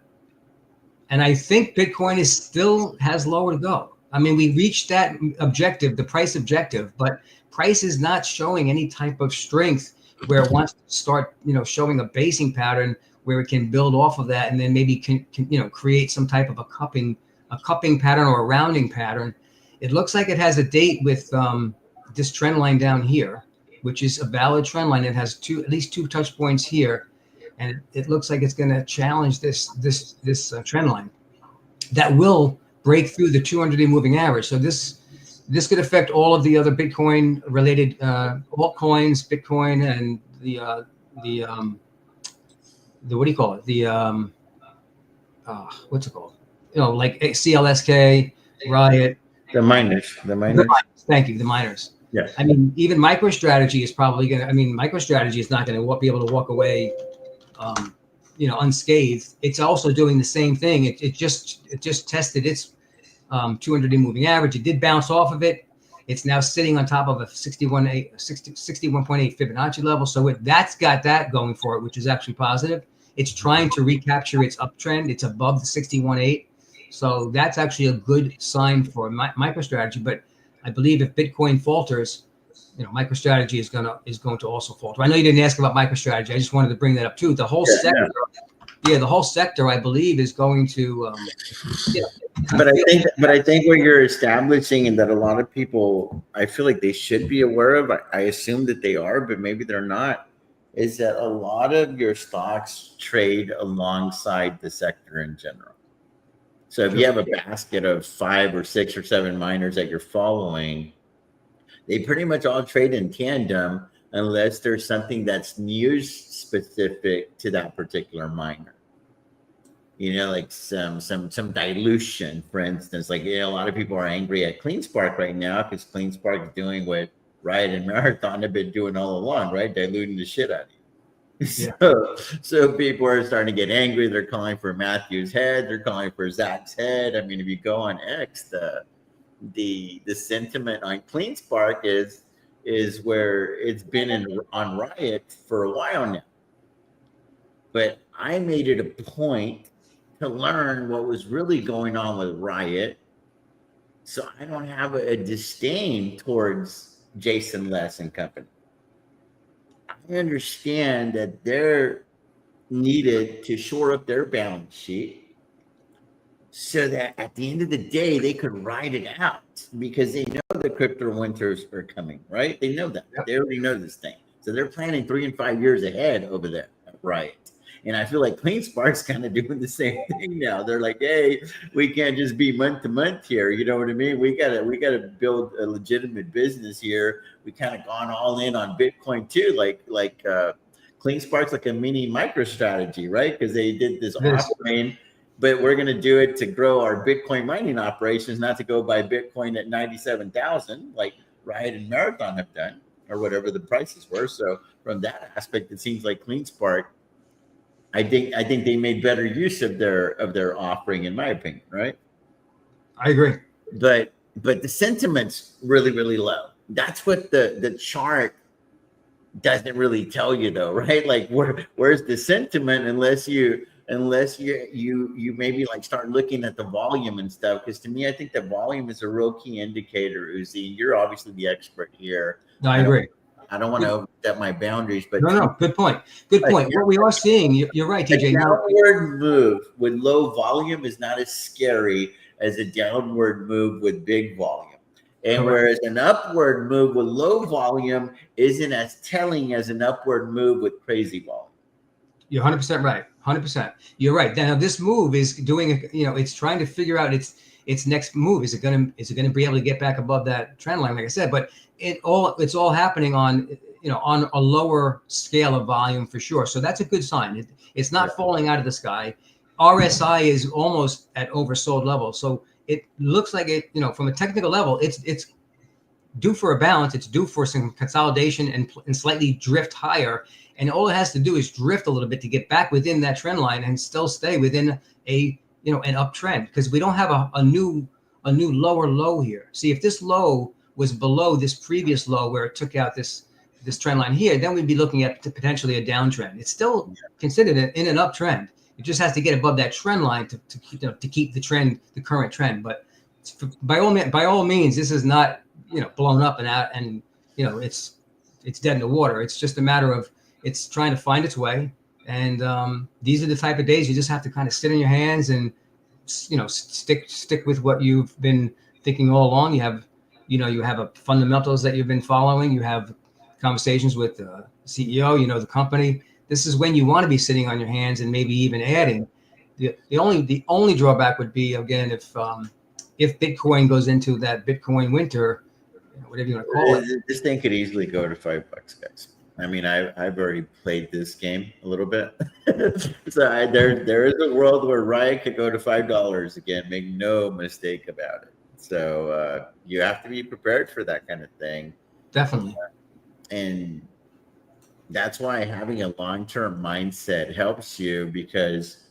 S2: And I think Bitcoin still has lower to go. I mean, we reached that objective, the price objective, but price is not showing any type of strength where it wants to start, showing a basing pattern where it can build off of that and then maybe can create some type of a cupping pattern or a rounding pattern. It looks like it has a date with this trend line down here, which is a valid trend line. It has at least two touch points here, and it looks like it's going to challenge this trend line that will break through the 200-day moving average. So this could affect all of the other Bitcoin related altcoins, Bitcoin, and the what do you call it? What's it called? Like CLSK, Riot.
S1: The miners.
S2: Thank you, the miners.
S1: Yes.
S2: I mean, even MicroStrategy is probably going to, MicroStrategy is not going to be able to walk away, unscathed. It's also doing the same thing. It just tested its 200-day moving average. It did bounce off of it. It's now sitting on top of a 61.8 Fibonacci level. So that's got that going for it, which is actually positive. It's trying to recapture its uptrend. It's above the 61.8. So that's actually a good sign for MicroStrategy. But I believe if Bitcoin falters, MicroStrategy is going to also falter. I know you didn't ask about MicroStrategy. I just wanted to bring that up too. The whole sector, the whole sector, I believe, is going to.
S1: But I think what you're establishing, and that a lot of people, I feel like they should be aware of. I assume that they are, but maybe they're not. Is that a lot of your stocks trade alongside the sector in general? So if you have a basket of 5 or 6 or 7 miners that you're following, they pretty much all trade in tandem unless there's something that's news specific to that particular miner. Like some dilution, for instance. Like a lot of people are angry at CleanSpark right now because CleanSpark is doing what Riot and Marathon have been doing all along, right? Diluting the shit out of you. Yeah. So people are starting to get angry. They're calling for Matthew's head. They're calling for Zach's head. I mean, if you go on X, the sentiment on CleanSpark is where it's been on Riot for a while now. But I made it a point to learn what was really going on with Riot, so I don't have a disdain towards Jason Less and company. I understand that they're needed to shore up their balance sheet so that at the end of the day, they could ride it out because they know the crypto winters are coming, right? They know that. Yep. They already know this thing. So they're planning 3 and 5 years ahead over there at Riot. And I feel like CleanSpark's kind of doing the same thing now. They're like, hey, we can't just be month to month here. You know what I mean? We gotta build a legitimate business here. We kind of gone all in on Bitcoin too, like CleanSpark's like a mini MicroStrategy, right? Because they did this offering, but we're gonna do it to grow our Bitcoin mining operations, not to go buy Bitcoin at 97,000 like Riot and Marathon have done. or whatever the prices were. So from that aspect, it seems like CleanSpark, I think they made better use of their offering, in my opinion, right?
S2: I agree.
S1: But the sentiment's really low. That's what the chart doesn't really tell you, though, right? Like where's the sentiment, unless you maybe like start looking at the volume and stuff. Because to me, I think the volume is a real key indicator. Uzi, you're obviously the expert here.
S2: No, I agree.
S1: I don't want to overstep my boundaries, but
S2: no, good point. Good point. What we are seeing, you're right, TJ.
S1: A downward move with low volume is not as scary as a downward move with big volume. And whereas an upward move with low volume isn't as telling as an upward move with crazy volume.
S2: You're 100% right. 100%. You're right. Now this move is doing, it's trying to figure out its next move. Is it going to be able to get back above that trend line, like I said? But it's all happening on on a lower scale of volume for sure. So that's a good sign. It's not falling out of the sky. RSI is almost at oversold level. So it looks like it, from a technical level, it's due for a balance. It's due for some consolidation and slightly drift higher. And all it has to do is drift a little bit to get back within that trend line and still stay within an uptrend, because we don't have a new lower low here. See, if this low was below this previous low where it took out this trend line here, then we'd be looking at potentially a downtrend. It's still considered in an uptrend. It just has to get above that trend line to keep the current trend. But by all means, this is not blown up and out, and it's dead in the water. It's just a matter of it's trying to find its way. And these are the type of days you just have to kind of sit on your hands and stick with what you've been thinking all along. You have a fundamentals that you've been following. You have conversations with the CEO, the company. This is when you want to be sitting on your hands and maybe even adding. The only drawback would be, again, if Bitcoin goes into that Bitcoin winter, whatever you want to call it.
S1: This thing could easily go to $5, guys. I mean, I've already played this game a little bit. So there is a world where Riot could go to $5 again. Make no mistake about it. So you have to be prepared for that kind of thing.
S2: Definitely.
S1: And that's why having a long-term mindset helps you, because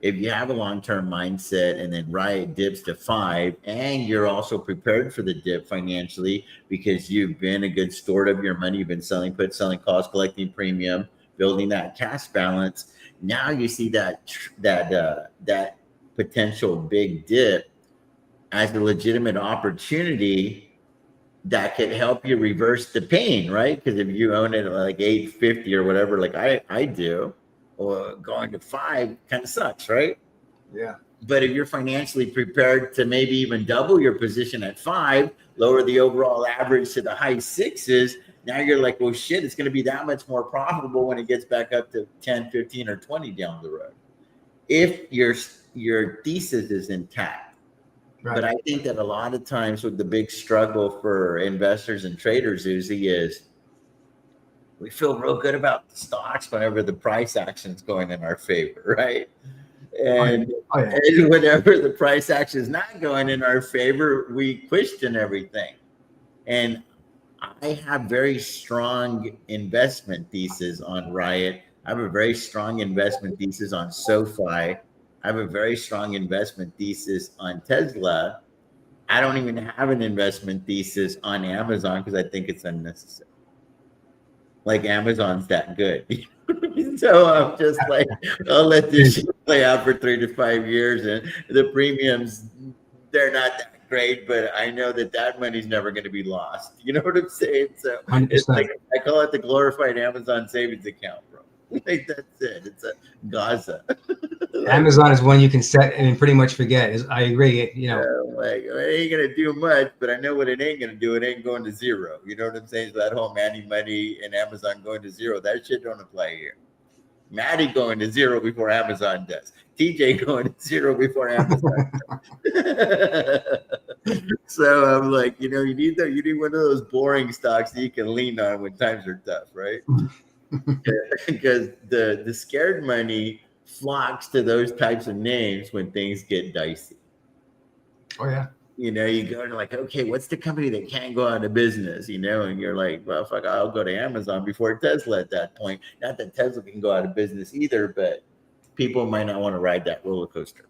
S1: if you have a long-term mindset and then Riot dips to 5, and you're also prepared for the dip financially because you've been a good steward of your money, you've been selling puts, selling calls, collecting premium, building that cash balance. Now you see that potential big dip as a legitimate opportunity that could help you reverse the pain, right? Because if you own it at like 850 or whatever, like I do, or going to 5 kind of sucks, right?
S2: Yeah.
S1: But if you're financially prepared to maybe even double your position at 5, lower the overall average to the high 6s, now you're like, well, shit, it's going to be that much more profitable when it gets back up to 10, 15, or 20 down the road, if your thesis is intact. Right. But I think that a lot of times with the big struggle for investors and traders, Uzi, is we feel real good about the stocks whenever the price action is going in our favor, right? And, and whenever the price action is not going in our favor, we question everything. And I have very strong investment thesis on Riot. I have a very strong investment thesis on Sofi. I have a very strong investment thesis on Tesla. I don't even have an investment thesis on Amazon because I think it's unnecessary. Like Amazon's that good. So I'm just like, I'll let this shit play out for 3 to 5 years, and the premiums, they're not that great, but I know that money's never going to be lost. You know what I'm saying? So
S2: 100%.
S1: It's like, I call it the glorified Amazon savings account, bro. Like, that's it. It's a Gaza.
S2: Amazon is one you can set and pretty much forget. I agree.
S1: Like, it ain't gonna do much, but I know what it ain't gonna do. It ain't going to zero. You know what I'm saying? So that whole Manny money and Amazon going to zero, that shit don't apply here. Maddie going to zero before Amazon does. TJ going to zero before Amazon does. So I'm like, you need one of those boring stocks that you can lean on when times are tough, right? Because the scared money flocks to those types of names when things get dicey.
S2: Oh yeah.
S1: you know, you go to like, okay, what's the company that can't go out of business, you know? And you're like, well, fuck, I'll go to Amazon before Tesla at that point. Not that Tesla can go out of business either, but people might not want to ride that roller coaster.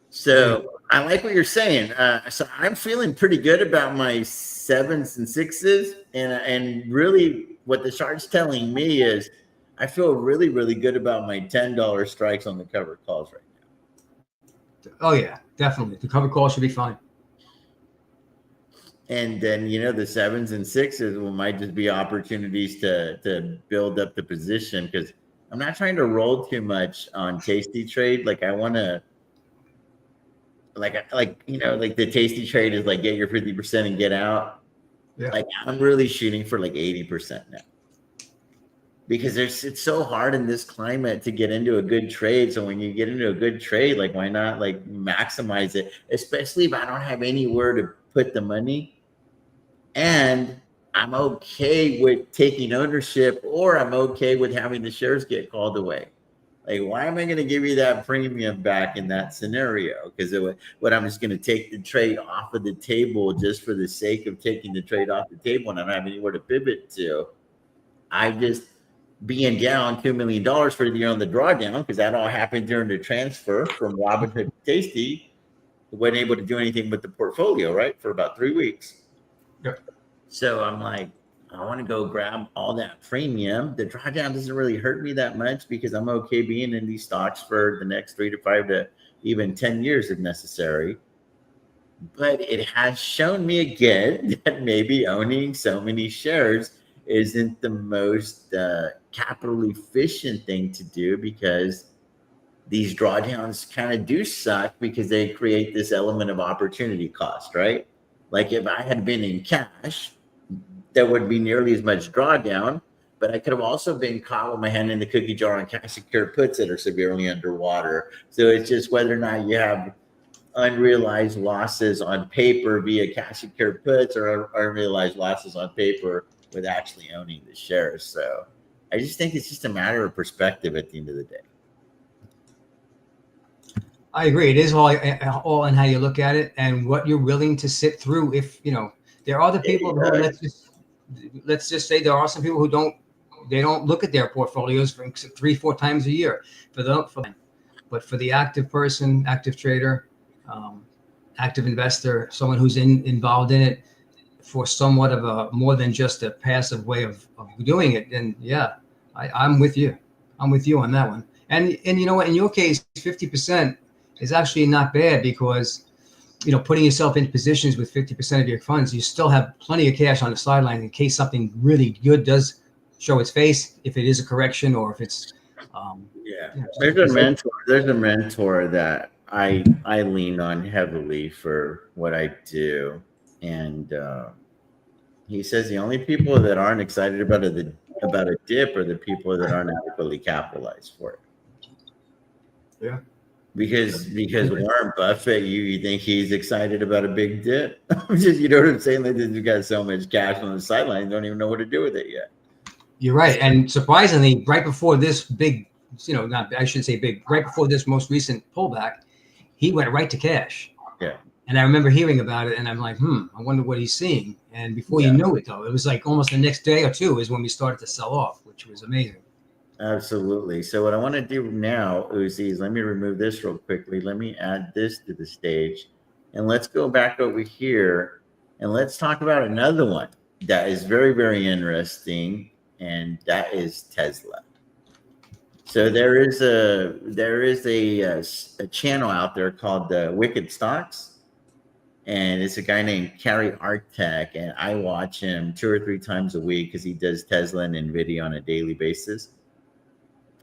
S1: So I like what you're saying. So I'm feeling pretty good about my 7s and 6s, and really what the chart's telling me is I feel really, really good about my $10 strikes on the covered calls right now.
S2: Oh yeah, definitely. The covered call should be fine.
S1: And then, you know, the 7s and 6s might just be opportunities to build up the position, because I'm not trying to roll too much on tasty trade. Like I want to, like you know, like the tasty trade is like get your 50% and get out. Yeah. Like I'm really shooting for like 80% now, because it's so hard in this climate to get into a good trade. So when you get into a good trade, like why not like maximize it, especially if I don't have anywhere to put the money. And I'm okay with taking ownership, or I'm okay with having the shares get called away. Like, why am I going to give you that premium back in that scenario? Because what I'm just going to take the trade off of the table just for the sake of taking the trade off the table, and I don't have anywhere to pivot to. I just being down $2 million for the year on the drawdown, because that all happened during the transfer from Robinhood to Tasty. Wasn't able to do anything with the portfolio, right, for about 3 weeks. Yep. So I'm like, I want to go grab all that premium. The drawdown doesn't really hurt me that much, because I'm okay being in these stocks for the next 3 to 5 to even 10 years if necessary. But it has shown me again that maybe owning so many shares isn't the most capital efficient thing to do, because these drawdowns kind of do suck, because they create this element of opportunity cost, right? Like if I had been in cash, there wouldn't be nearly as much drawdown, but I could have also been caught with my hand in the cookie jar on cash secured puts that are severely underwater. So it's just whether or not you have unrealized losses on paper via cash secured puts, or unrealized losses on paper with actually owning the shares. So I just think it's just a matter of perspective at the end of the day.
S2: I agree. It is all in how you look at it and what you're willing to sit through. If you know, there are the people who let's just say there are some people who don't look at their portfolios for 3-4 times a year. But for the active person, active trader, active investor, someone who's involved in it for somewhat of a more than just a passive way of doing it, then yeah, I'm with you. I'm with you on that one. And you know what? In your case, 50% is actually not bad, because you know, putting yourself in positions with 50% of your funds, you still have plenty of cash on the sideline in case something really good does show its face, if it is a correction or if it's
S1: there's a mentor that I lean on heavily for what I do, and he says the only people that aren't excited about a dip are the people that aren't adequately capitalized for it.
S2: Yeah.
S1: Because Warren Buffett, you think he's excited about a big dip? Just, you know what I'm saying? Like, you've got so much cash on the sideline, don't even know what to do with it yet.
S2: You're right. And surprisingly, right before this big, I shouldn't say big, right before this most recent pullback, he went right to cash.
S1: Yeah.
S2: And I remember hearing about it, and I'm like, I wonder what he's seeing. And before you knew it, though, it was like almost the next day or two is when we started to sell off, which was amazing.
S1: Absolutely. So what I want to do now, Uzi, is let me remove this real quickly. Let me add this to the stage, and let's go back over here, and let's talk about another one that is very, very interesting, and that is Tesla. So there is a channel out there called the Wicked Stocks, and it's a guy named Carrie Artek, and I watch him 2 or 3 times a week because he does Tesla and NVIDIA on a daily basis.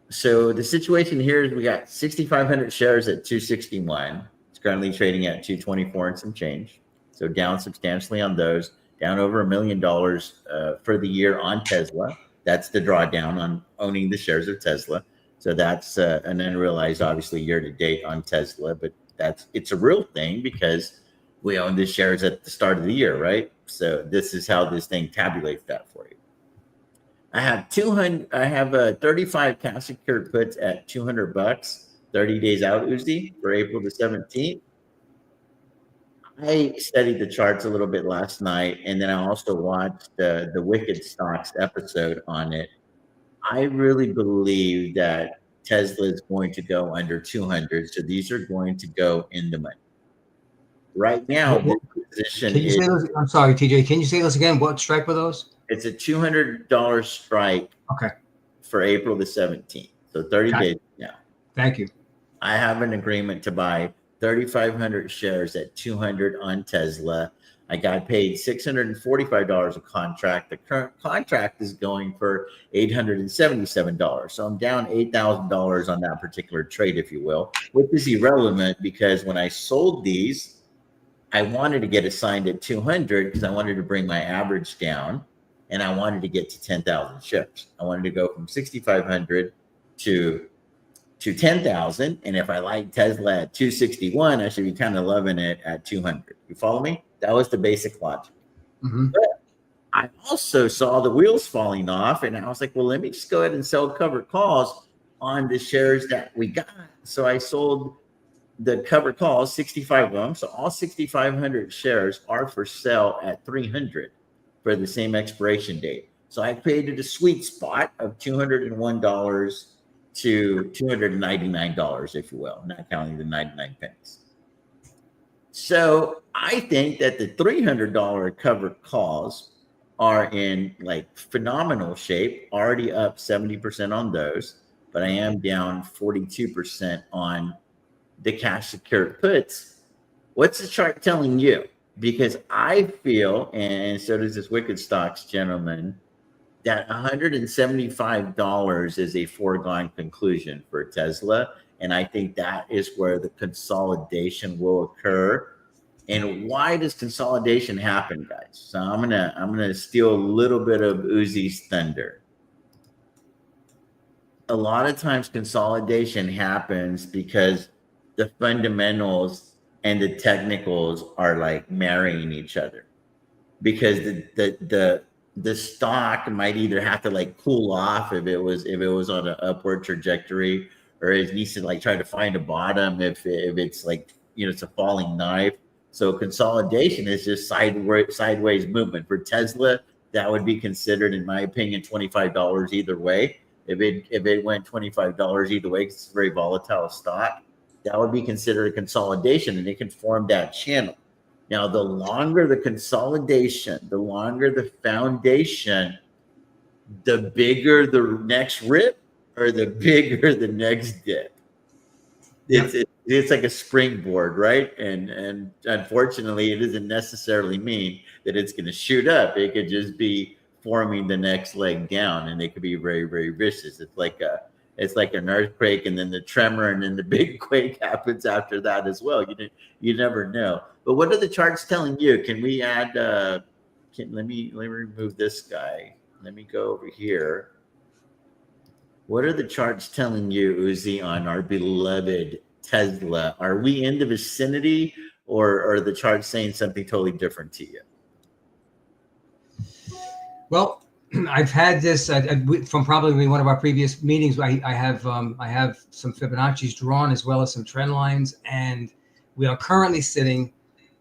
S1: So the situation here is we got 6,500 shares at 261. It's currently trading at 224 and some change. So down substantially on those, down over $1 million for the year on Tesla. That's the drawdown on owning the shares of Tesla. So that's an unrealized, obviously, year to date on Tesla, but it's a real thing because we own the shares at the start of the year, right? So this is how this thing tabulates that for you. I have 35 cash secured puts at $200, 30 days out, Uzi, for April the 17th. I studied the charts a little bit last night, and then I also watched the Wicked Stocks episode on it. I really believe that Tesla is going to go under 200, so these are going to go in the money. Right now, this position
S2: can you say those? I'm sorry, TJ. Can you say those again? What strike were those?
S1: It's a $200 strike.
S2: Okay.
S1: For April the 17th, so 30 days now.
S2: Thank you.
S1: I have an agreement to buy 3,500 shares at 200 on Tesla. I got paid $645 a contract. The current contract is going for $877. So I'm down $8,000 on that particular trade, if you will, which is irrelevant because when I sold these, I wanted to get assigned at 200 because I wanted to bring my average down and I wanted to get to 10,000 shares. I wanted to go from 6,500 to 10,000. And if I like Tesla at 261, I should be kind of loving it at 200. You follow me? That was the basic logic.
S2: Mm-hmm.
S1: But I also saw the wheels falling off, and I was like, well, let me just go ahead and sell covered calls on the shares that we got. So I sold the covered calls, 65 of them. So all 6,500 shares are for sale at 300 for the same expiration date. So I created a sweet spot of $201 to $299, if you will, not counting the 99 pennies. So I think that the $300 covered calls are in like phenomenal shape, already up 70% on those, but I am down 42% on the cash secured puts. What's the chart telling you? Because I feel, and so does this Wicked Stocks gentleman, that $175 is a foregone conclusion for Tesla. And I think that is where the consolidation will occur. And why does consolidation happen, guys? So I'm gonna steal a little bit of Uzi's thunder. A lot of times consolidation happens because the fundamentals and the technicals are like marrying each other. Because the stock might either have to like cool off if it was on an upward trajectory, or it needs to like try to find a bottom if it's like, it's a falling knife. So consolidation is just sideways movement. For Tesla, that would be considered, in my opinion, $25 either way. If it went $25 either way, because it's a very volatile stock, that would be considered a consolidation, and it can form that channel. Now, the longer the consolidation, the longer the foundation, the bigger the next rip or the bigger the next dip. It's like a springboard, right? And unfortunately, it doesn't necessarily mean that it's going to shoot up. It could just be forming the next leg down, and it could be very, very vicious. It's like an earthquake, and then the tremor, and then the big quake happens after that as well. You never know. But what are the charts telling you? Can we add? Let me remove this guy. Let me go over here. What are the charts telling you, Uzi, on our beloved Tesla? Are we in the vicinity, or are the charts saying something totally different to you?
S2: Well, I've had this from probably one of our previous meetings. I have some Fibonacci's drawn, as well as some trend lines, and we are currently sitting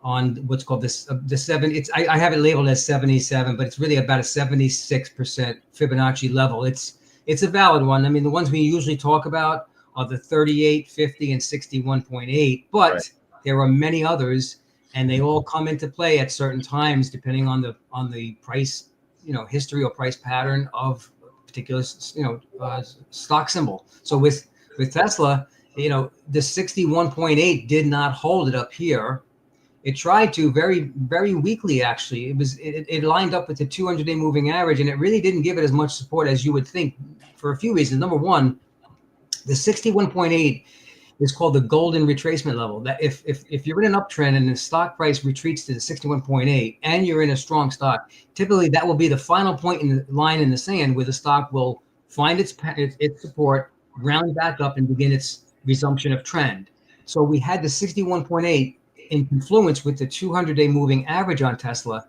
S2: on what's called the 7. I have it labeled as 77, but it's really about a 76% Fibonacci level. It's a valid one. I mean, the ones we usually talk about are the 38, 50, and 61.8, but right. There are many others, and they all come into play at certain times depending on the price, history or price pattern of particular, stock symbol. So with Tesla, the 61.8 did not hold it up here. It tried to very, very weakly, actually. It lined up with the 200-day moving average, and it really didn't give it as much support as you would think, for a few reasons. Number one, the 61.8 is called the golden retracement level. That if you're in an uptrend and the stock price retreats to the 61.8 and you're in a strong stock, typically that will be the final point in the line in the sand where the stock will find its support, round back up, and begin its resumption of trend. So we had the 61.8 in confluence with the 200-day moving average on Tesla.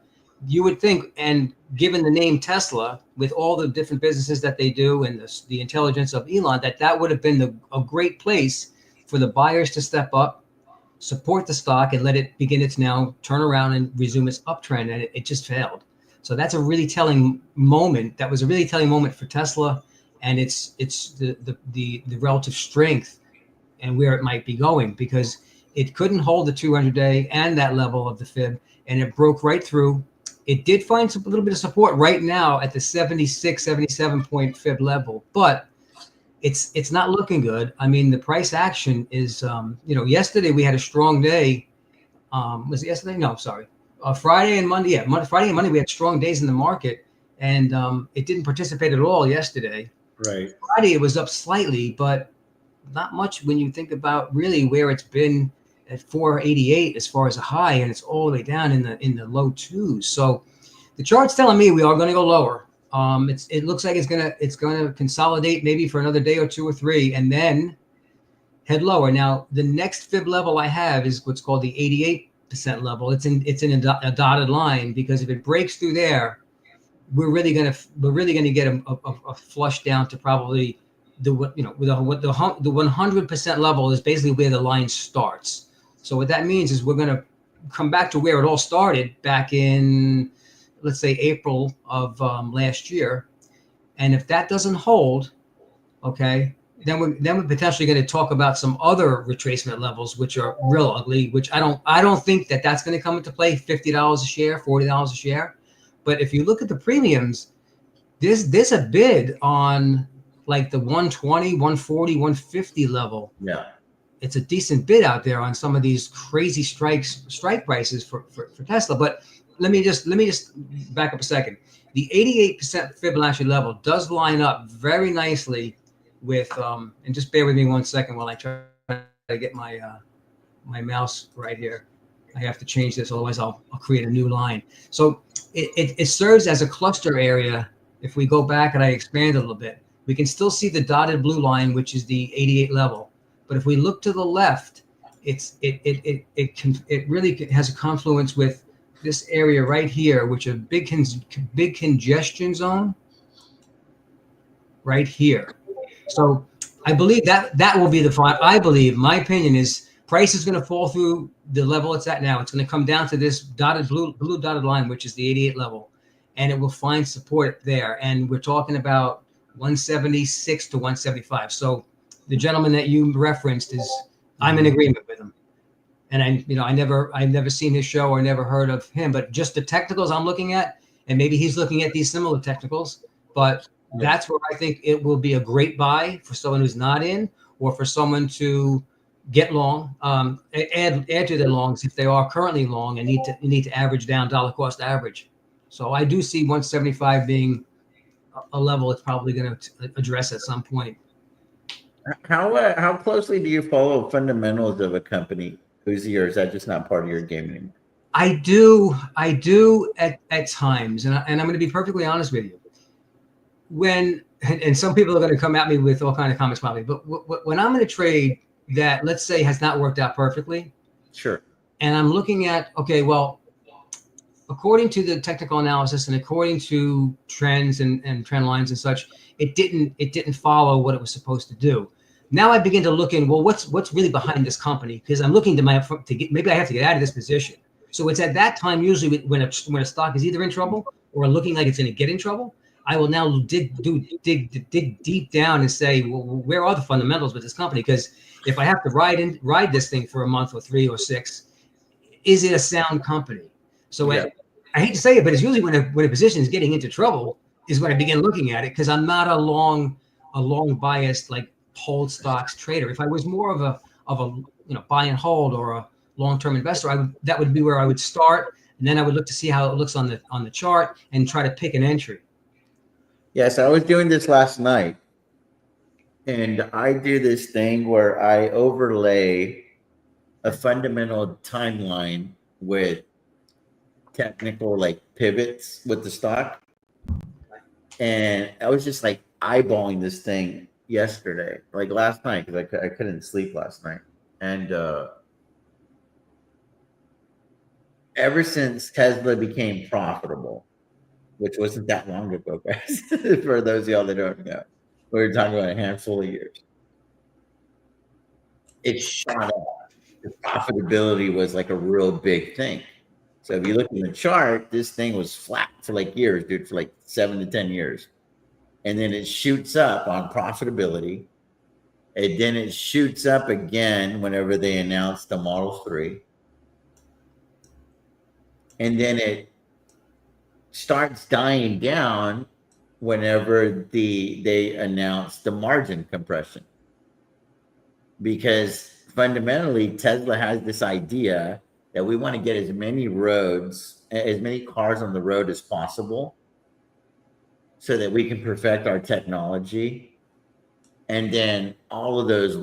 S2: You would think, and given the name Tesla, with all the different businesses that they do and the intelligence of Elon, that would have been a great place for the buyers to step up, support the stock and let it begin its now turn around and resume its uptrend, and it just failed. So that's a really telling moment. That was a really telling moment for Tesla, and it's the relative strength and where it might be going, because it couldn't hold the 200-day and that level of the fib, and it broke right through. It did find a little bit of support right now at the 76, 77 point fib level, but it's not looking good. I mean, the price action is, yesterday we had a strong day. Was it yesterday? No, sorry. Friday and Monday. Yeah, Friday and Monday we had strong days in the market, and it didn't participate at all yesterday.
S1: Right.
S2: Friday it was up slightly, but not much when you think about really where it's been at 488 as far as a high, and it's all the way down in the low twos. So the chart's telling me we are going to go lower. It looks like it's gonna consolidate maybe for another day or two or three, and then head lower. Now the next fib level I have is what's called the 88% level. It's in a dotted line, because if it breaks through there, we're really gonna get a flush down to probably the 100% level is basically where the line starts. So what that means is we're gonna come back to where it all started back in, let's say, April of last year. And if that doesn't hold, okay, then we're potentially going to talk about some other retracement levels, which are real ugly, which I don't think that's going to come into play. $50 a share, $40 a share. But if you look at the premiums, there's a bid on like the 120, 140, 150 level.
S1: Yeah.
S2: It's a decent bid out there on some of these crazy strike prices for Tesla. But let me just back up a second. The 88% Fibonacci level does line up very nicely with and just bear with me 1 second while I try to get my my mouse right here. I have to change this, otherwise I'll create a new line. So it serves as a cluster area. If we go back and I expand a little bit, we can still see the dotted blue line, which is the 88 level. But if we look to the left, it really has a confluence with this area right here, which is a big congestion zone right here. So I believe that will be the fine. I believe, my opinion is, price is going to fall through the level it's at now. It's going to come down to this dotted blue dotted line, which is the 88 level, and it will find support there. And we're talking about 176 to 175. So the gentleman that you referenced I'm in agreement with him. And I've never seen his show or never heard of him, but just the technicals I'm looking at, and maybe he's looking at these similar technicals, but that's where I think it will be a great buy for someone who's not in, or for someone to get long, add to their longs if they are currently long and need to average down dollar cost average. So I do see 175 being a level it's probably going to address at some point.
S1: How closely do you follow fundamentals of a company, UZI, or is that just not part of your game anymore?
S2: I do at times, and I'm going to be perfectly honest with you. And some people are going to come at me with all kinds of comments probably, but when I'm in a trade that, let's say, has not worked out perfectly,
S1: sure,
S2: and I'm looking at, okay, well, according to the technical analysis and according to trends and trend lines and such, it didn't follow what it was supposed to do. Now I begin to look in, well, what's really behind this company? Because I'm looking to get, maybe I have to get out of this position. So it's at that time, usually when a stock is either in trouble or looking like it's going to get in trouble, I will now dig deep down and say, well, where are the fundamentals with this company? Because if I have to ride this thing for a month or 3 or 6, is it a sound company? So I hate to say it, but it's usually when a position is getting into trouble is when I begin looking at it, because I'm not a long biased like hold stocks trader. If I was more of a buy and hold or a long-term investor, that would be where I would start, and then I would look to see how it looks on the chart and try to pick an entry.
S1: Yes, I was doing this last night, and I do this thing where I overlay a fundamental timeline with technical like pivots with the stock. And I was just like eyeballing this thing yesterday, like last night, because I couldn't sleep last night. And ever since Tesla became profitable, which wasn't that long ago, guys, for those of y'all that don't know, we were talking about a handful of years, it shot up. profitability was like a real big thing. So if you look in the chart, this thing was flat for like years, dude, for like 7 to 10 years. And then it shoots up on profitability. And then it shoots up again whenever they announce the Model 3. And then it starts dying down whenever they announce the margin compression. Because fundamentally, Tesla has this idea that we want to get as many cars on the road as possible so that we can perfect our technology. And then all of those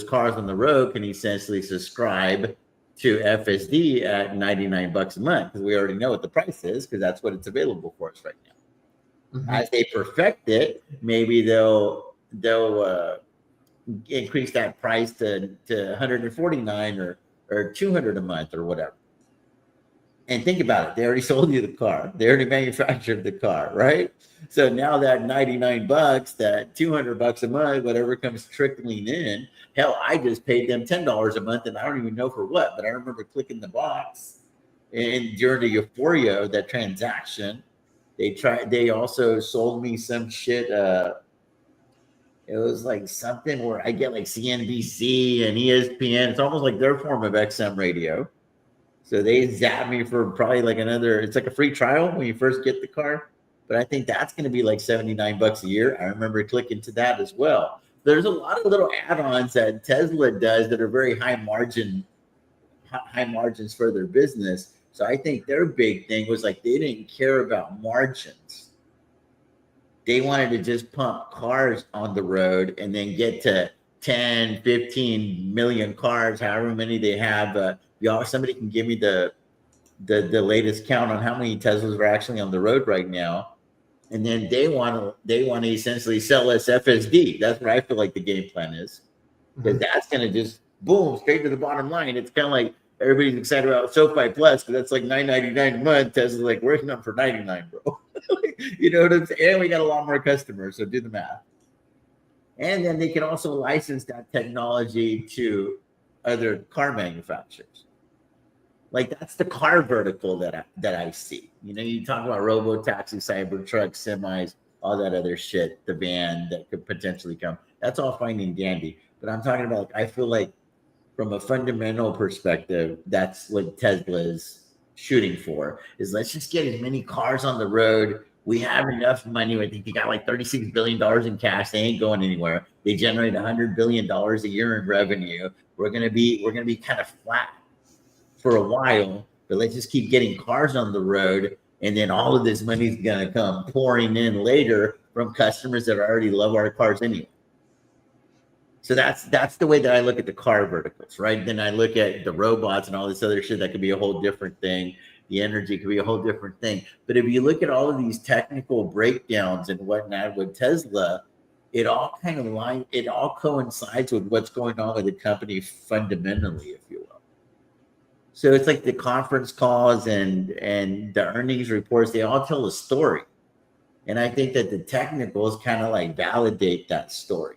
S1: cars on the road can essentially subscribe to FSD at $99 a month, because we already know what the price is, because that's what it's available for us right now. Mm-hmm. As they perfect it, maybe they'll increase that price to 149 or 200 a month or whatever. And think about it. They already sold you the car. They already manufactured the car, right? So now that $99, that $200 a month, whatever comes trickling in, hell, I just paid them $10 a month, and I don't even know for what, but I remember clicking the box. And during the euphoria of that transaction, they also sold me some shit. It was like something where I get like CNBC and ESPN. It's almost like their form of XM radio. So they zap me for probably like it's like a free trial when you first get the car. But I think that's going to be like $79 a year. I remember clicking to that as well. There's a lot of little add-ons that Tesla does that are very high margins for their business. So I think their big thing was like they didn't care about margins. They wanted to just pump cars on the road and then get to 10, 15 million cars, however many they have. Somebody can give me the latest count on how many Teslas are actually on the road right now. And then they want to essentially sell us FSD. That's what I feel like the game plan is. Because that's going to just boom straight to the bottom line. It's kind of like everybody's excited about Sofi Plus, because that's like $9.99 a month. Tesla's like, we're hitting up for $99, bro. You know what I'm saying? And we got a lot more customers, so do the math. And then they can also license that technology to other car manufacturers. Like that's the car vertical that I see. You know, you talk about robo-taxi, Cybertruck, semis, all that other shit, the van that could potentially come. That's all fine and dandy. But I'm talking about, like, I feel like from a fundamental perspective, that's what Tesla is shooting for, is let's just get as many cars on the road. We have enough money. I think they got like $36 billion in cash. They ain't going anywhere. They generate $100 billion a year in revenue. We're gonna be kind of flat for a while, but let's just keep getting cars on the road, and then all of this money is gonna come pouring in later from customers that already love our cars anyway. So that's the way that I look at the car verticals, right? Then I look at the robots and all this other shit that could be a whole different thing. The energy could be a whole different thing. But if you look at all of these technical breakdowns and whatnot with Tesla, it all coincides with what's going on with the company fundamentally, if you will. So it's like the conference calls and the earnings reports, they all tell a story. And I think that the technicals kind of like validate that story.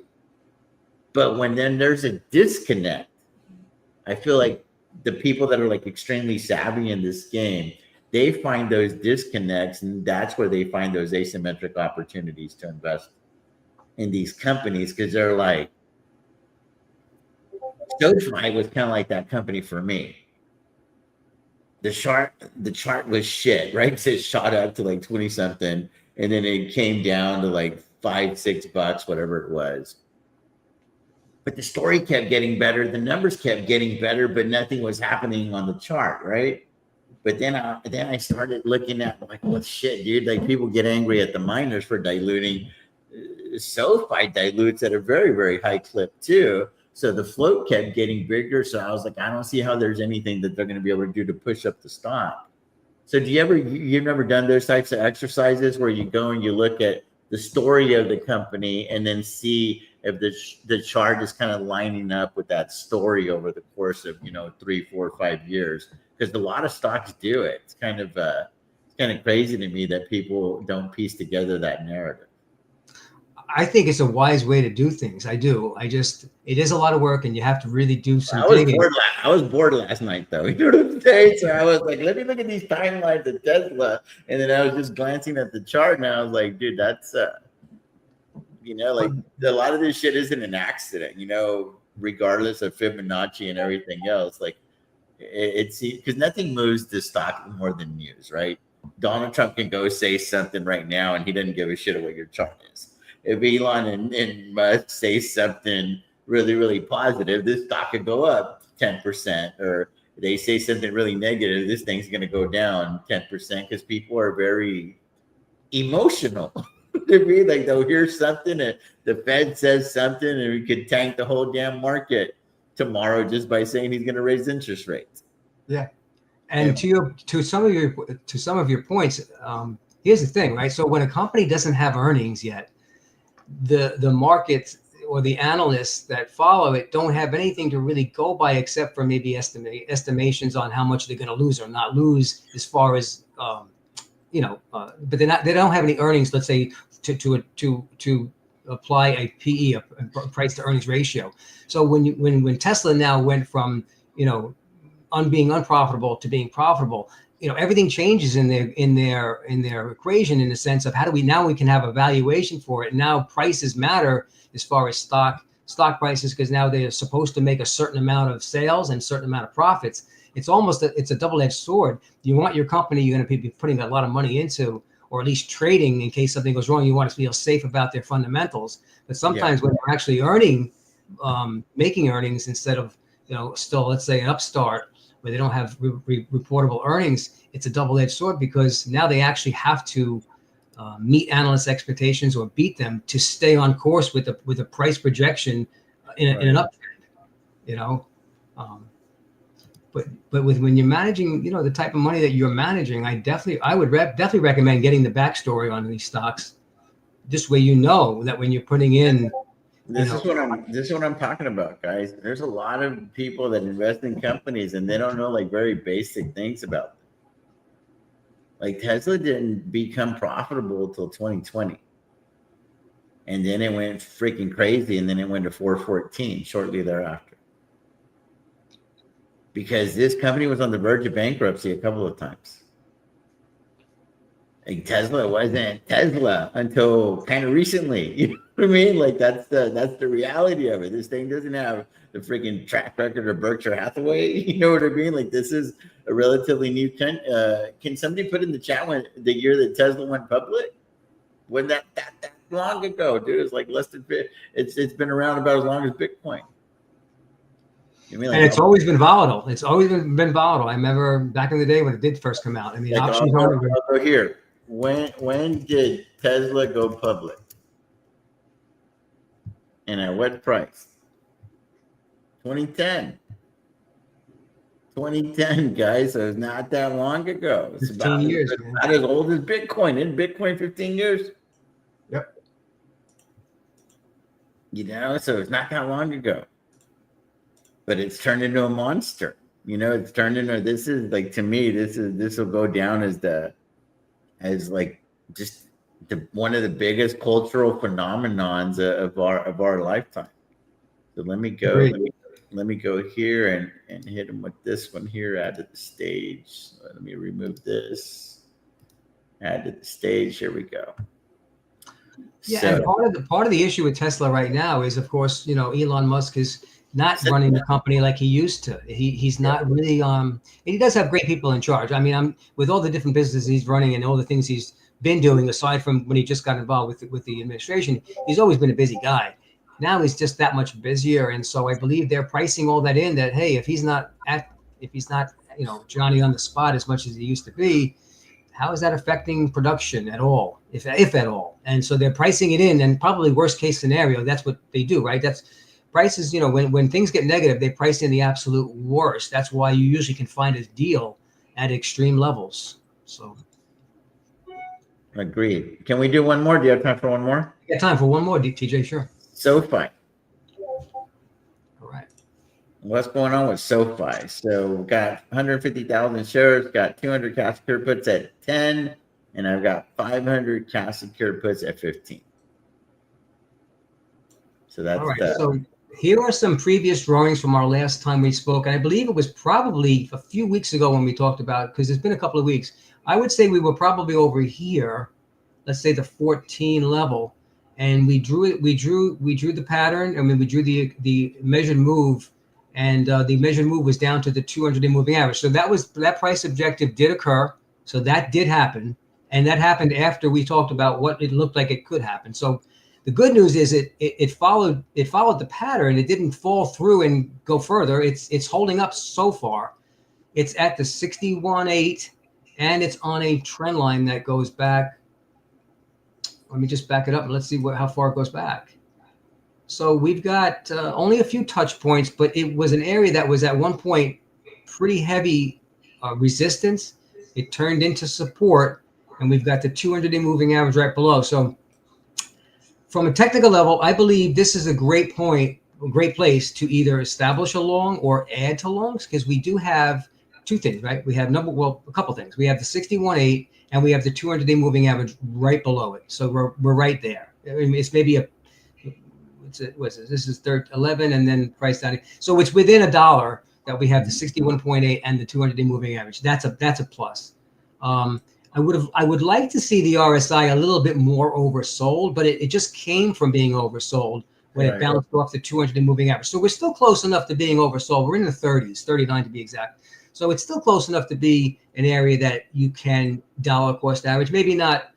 S1: But when then there's a disconnect, I feel like the people that are like extremely savvy in this game, they find those disconnects, and that's where they find those asymmetric opportunities to invest in these companies, because they're like, Sofi was kind of like that company for me. The chart was shit, right? So it shot up to like 20 something, and then it came down to like $5-6, whatever it was. But the story kept getting better. The numbers kept getting better, but nothing was happening on the chart, right? But then I started looking at like, well, shit, dude. Like people get angry at the miners for diluting. Sofi dilutes at a very, very high clip too. So the float kept getting bigger. So I was like, I don't see how there's anything that they're going to be able to do to push up the stock. So you've never done those types of exercises where you go and you look at the story of the company and then see if the chart is kind of lining up with that story over the course of 3, 4, 5 years? Because a lot of stocks do it. It's kind of crazy to me that people don't piece together that narrative.
S2: I think it's a wise way to do things. I do. It is a lot of work, and you have to really do some digging.
S1: I was bored last night, though. You know what I'm saying? So I was like, let me look at these timelines of Tesla, and then I was just glancing at the chart, and I was like, dude, that's like a lot of this shit isn't an accident, regardless of Fibonacci and everything else. Like it's because nothing moves the stock more than news, right? Donald Trump can go say something right now, and he doesn't give a shit what your chart is. If Elon and Musk say something really, really positive, this stock could go up 10%, or they say something really negative, this thing's going to go down 10% because people are very emotional. To me, like they'll hear something and the Fed says something, and we could tank the whole damn market tomorrow just by saying he's going to raise interest rates.
S2: Yeah, and to some of your points, here's the thing, right? So when a company doesn't have earnings yet, the market or the analysts that follow it don't have anything to really go by except for maybe estimations on how much they're going to lose or not lose as far as but they don't have any earnings, let's say, to apply a PE, a price to earnings ratio. So when Tesla now went from being unprofitable to being profitable, everything changes in their equation, in the sense of how do we can have a valuation for it. Now prices matter as far as stock prices, because now they are supposed to make a certain amount of sales and a certain amount of profits. It's almost it's a double-edged sword. You want your company you're going to be putting a lot of money into, or at least trading in case something goes wrong. You want to feel safe about their fundamentals. But sometimes when they're actually making earnings instead of still, let's say, an upstart where they don't have reportable earnings, it's a double-edged sword, because now they actually have to meet analyst expectations or beat them to stay on course with a price projection in an uptrend. But when you're managing, the type of money that you're managing, I would definitely recommend getting the backstory on these stocks. This way, that when you're putting in.
S1: This is what I'm talking about, guys. There's a lot of people that invest in companies and they don't know like very basic things about them. Like Tesla didn't become profitable until 2020. And then it went freaking crazy, and then it went to 414 shortly thereafter. Because this company was on the verge of bankruptcy a couple of times. Like Tesla wasn't Tesla until kind of recently. You know what I mean? Like that's the reality of it. This thing doesn't have the freaking track record of Berkshire Hathaway. You know what I mean? Like this is a relatively new. Can somebody put in the chat when the year that Tesla went public? When that long ago, dude? It's like less than. It's been around about as long as Bitcoin.
S2: You mean, like, and it's always been volatile. It's always been volatile. I remember back in the day when it did first come out. I mean, like options
S1: I'll go here. When did Tesla go public? And at what price? 2010. 2010, guys. So it's not that long ago. It's
S2: 15 years,
S1: about as old as Bitcoin. Isn't Bitcoin 15 years?
S2: Yep.
S1: So it's not that long ago. But it's turned into a monster. It's turned into, this is like, to me, this will go down as like just one of the biggest cultural phenomenons of our lifetime. So let me go here and hit him with this one here. Add to the stage. Let me remove this. Add to the stage. Here we go.
S2: Yeah, so, and part of the issue with Tesla right now is, of course, Elon Musk is not running the company like he used to. He's not really he does have great people in charge. I mean, with all the different businesses he's running and all the things he's been doing, aside from when he just got involved with the administration, he's always been a busy guy. Now he's just that much busier, and so I believe they're pricing all that in, that hey, if he's not Johnny on the spot as much as he used to be, how is that affecting production at all, if at all? And so they're pricing it in, and probably worst case scenario, that's what they do, right? That's prices, when things get negative, they price in the absolute worst. That's why you usually can find a deal at extreme levels. So,
S1: agreed. Can we do one more? Do you have time for one more?
S2: Yeah, time for one more, TJ. Sure.
S1: Sofi.
S2: All right.
S1: What's going on with Sofi? So we've got 150,000 shares, got 200 cash secure puts at 10, and I've got 500 cash secure puts at 15. So that's
S2: all right. So here are some previous drawings from our last time we spoke. And I believe it was probably a few weeks ago when we talked about, because it's been a couple of weeks. I would say we were probably over here, let's say the 14 level, and we drew it. We drew the pattern. I mean, we drew the measured move, and the measured move was down to the 200-day moving average. So that price objective did occur. So that did happen, and that happened after we talked about what it looked like it could happen. So the good news is it followed the pattern. It didn't fall through and go further. It's holding up so far. It's at the 61.8, and it's on a trend line that goes back. Let me just back it up and let's see how far it goes back. So we've got only a few touch points, but it was an area that was at one point pretty heavy resistance. It turned into support, and we've got the 200-day moving average right below. So from a technical level, I believe this is a great place to either establish a long or add to longs, because we do have two things, right? We have a couple things. We have the 61.8 and we have the 200-day moving average right below it. So we're right there. I mean, it's maybe what's it? This is 11 and then price down. So it's within $1 that we have the 61.8 and the 200-day moving average. That's a plus. I would like to see the RSI a little bit more oversold, but it just came from being oversold when it bounced off the 200-day moving average. So we're still close enough to being oversold. We're in the 30s, 39 to be exact. So it's still close enough to be an area that you can dollar cost average. Maybe not,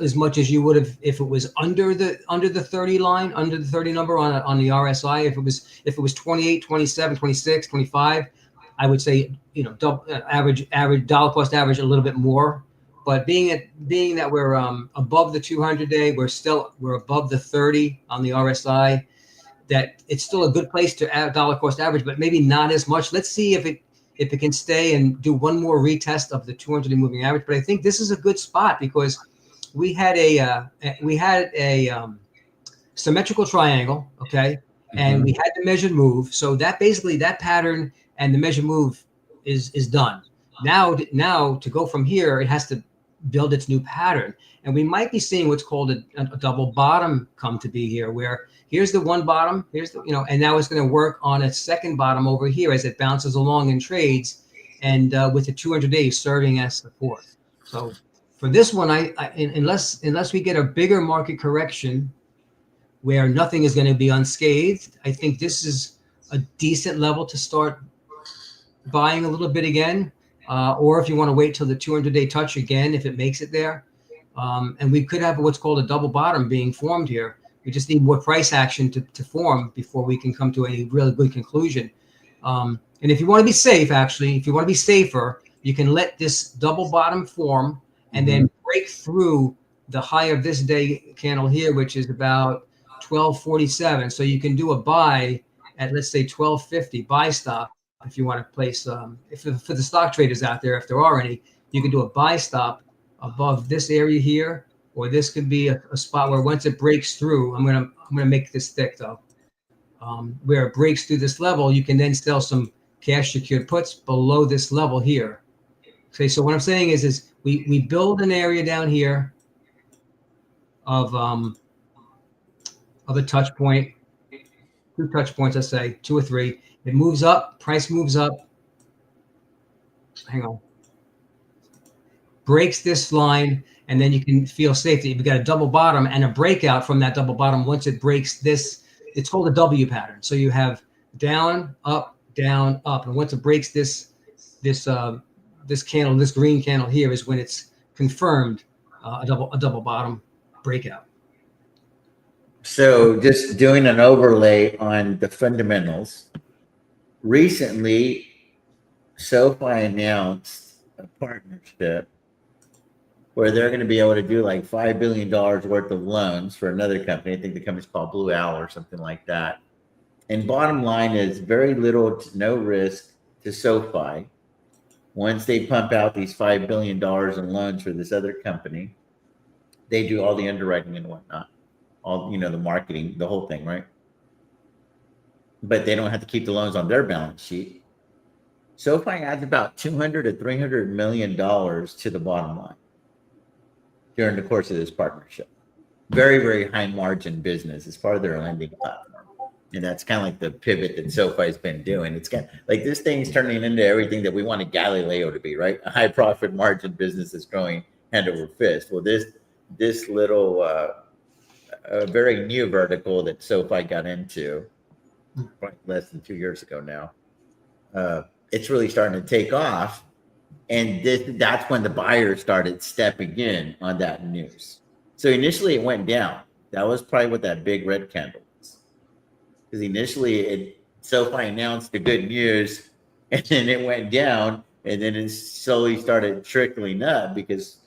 S2: as much as you would have if it was under the 30 line, under the 30 number on the RSI. If it was 28, 27, 26, 25, I would say, average dollar cost average a little bit more. But being that we're above the 200-day, we're above the 30 on the RSI, that it's still a good place to add dollar cost average, but maybe not as much. Let's see if it can stay and do one more retest of the 200-day moving average. But I think this is a good spot because we had a symmetrical triangle, okay, and we had the measured move. So that basically that pattern and the measured move is done. Now to go from here, it has to build its new pattern, and we might be seeing what's called a double bottom come to be here, where here's the one bottom, here's the and now it's going to work on a second bottom over here as it bounces along in trades, and with the 200 days serving as support. So for this one, unless we get a bigger market correction where nothing is going to be unscathed, I think this is a decent level to start buying a little bit again, or if you want to wait till the 200-day touch again, if it makes it there. And we could have what's called a double bottom being formed here. We just need more price action to form before we can come to any really good conclusion. And if you want to be safe, if you want to be safer, you can let this double bottom form and then break through the high of this day candle here, which is about 1247. So you can do a buy at, let's say, 1250 buy stop. If you want to place, for the stock traders out there, if there are any, you can do a buy stop above this area here, or this could be a spot where once it breaks through, I'm gonna make this thick though, where it breaks through this level, you can then sell some cash secured puts below this level here. Okay, so what I'm saying is we build an area down here of a touch point, 2 touch points, let's say 2 or 3. It moves up, price moves up. Hang on. Breaks this line, and then you can feel safe that you've got a double bottom and a breakout from that double bottom. Once it breaks this, it's called a W pattern. So you have down, up, and once it breaks this candle, this green candle here, is when it's confirmed a double bottom breakout.
S1: So just doing an overlay on the fundamentals. Recently, Sofi announced a partnership where they're going to be able to do like $5 billion worth of loans for another company. I think the company's called Blue Owl or something like that. And bottom line is very little to no risk to Sofi. Once they pump out these $5 billion in loans for this other company, they do all the underwriting and whatnot, all, the marketing, the whole thing, right? But they don't have to keep the loans on their balance sheet. Sofi adds about $200 to $300 million to the bottom line during the course of this partnership. very, very high margin business as part of their lending platform. And that's kind of like the pivot that SoFi has been doing. It's kind of like this thing's turning into everything that we wanted Galileo to be, right? A high profit margin business is growing hand over fist. Well, this little a very new vertical that SoFi got into less than 2 years ago now. It's really starting to take off, and that's when the buyers started stepping in on that news. So initially it went down. That was probably what that big red candle was, because initially SoFi announced the good news, and then it went down, and then it slowly started trickling up because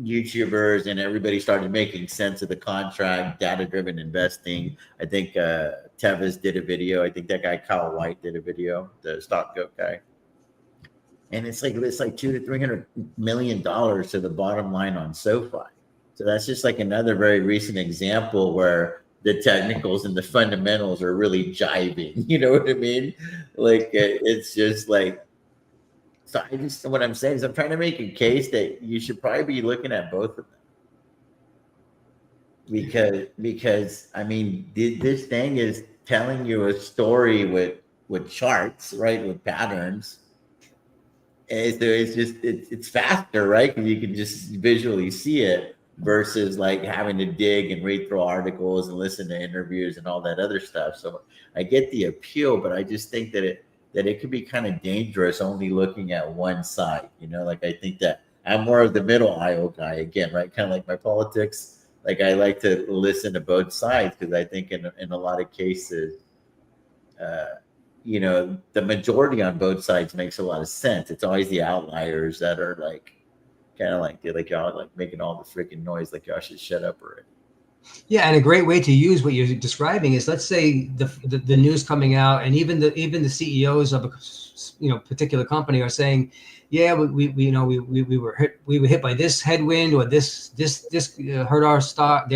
S1: YouTubers and everybody started making sense of the contract, data-driven investing. I think Tevez did a video. I think that guy Kyle White did a video, the stock goat guy. And it's like $200 to $300 million to the bottom line on SoFi. So that's just like another very recent example where the technicals and the fundamentals are really jiving. You know what I mean? Like it's just like. So what I'm saying is I'm trying to make a case that you should probably be looking at both of them. Because I mean, this thing is telling you a story with charts, right? With patterns. It's faster, right? Because you can just visually see it versus like having to dig and read through articles and listen to interviews and all that other stuff. So I get the appeal, but I just think that it could be kind of dangerous only looking at one side. Like I think that I'm more of the middle aisle guy again, right? Kind of like my politics. Like I like to listen to both sides because I think in a lot of cases, the majority on both sides makes a lot of sense. It's always the outliers that are like, kind of like y'all like making all the freaking noise. Like y'all should shut up already.
S2: Yeah, and a great way to use what you're describing is, let's say the news coming out, and even the CEOs of a particular company are saying, yeah, we were hit by this headwind, or this hurt our stock,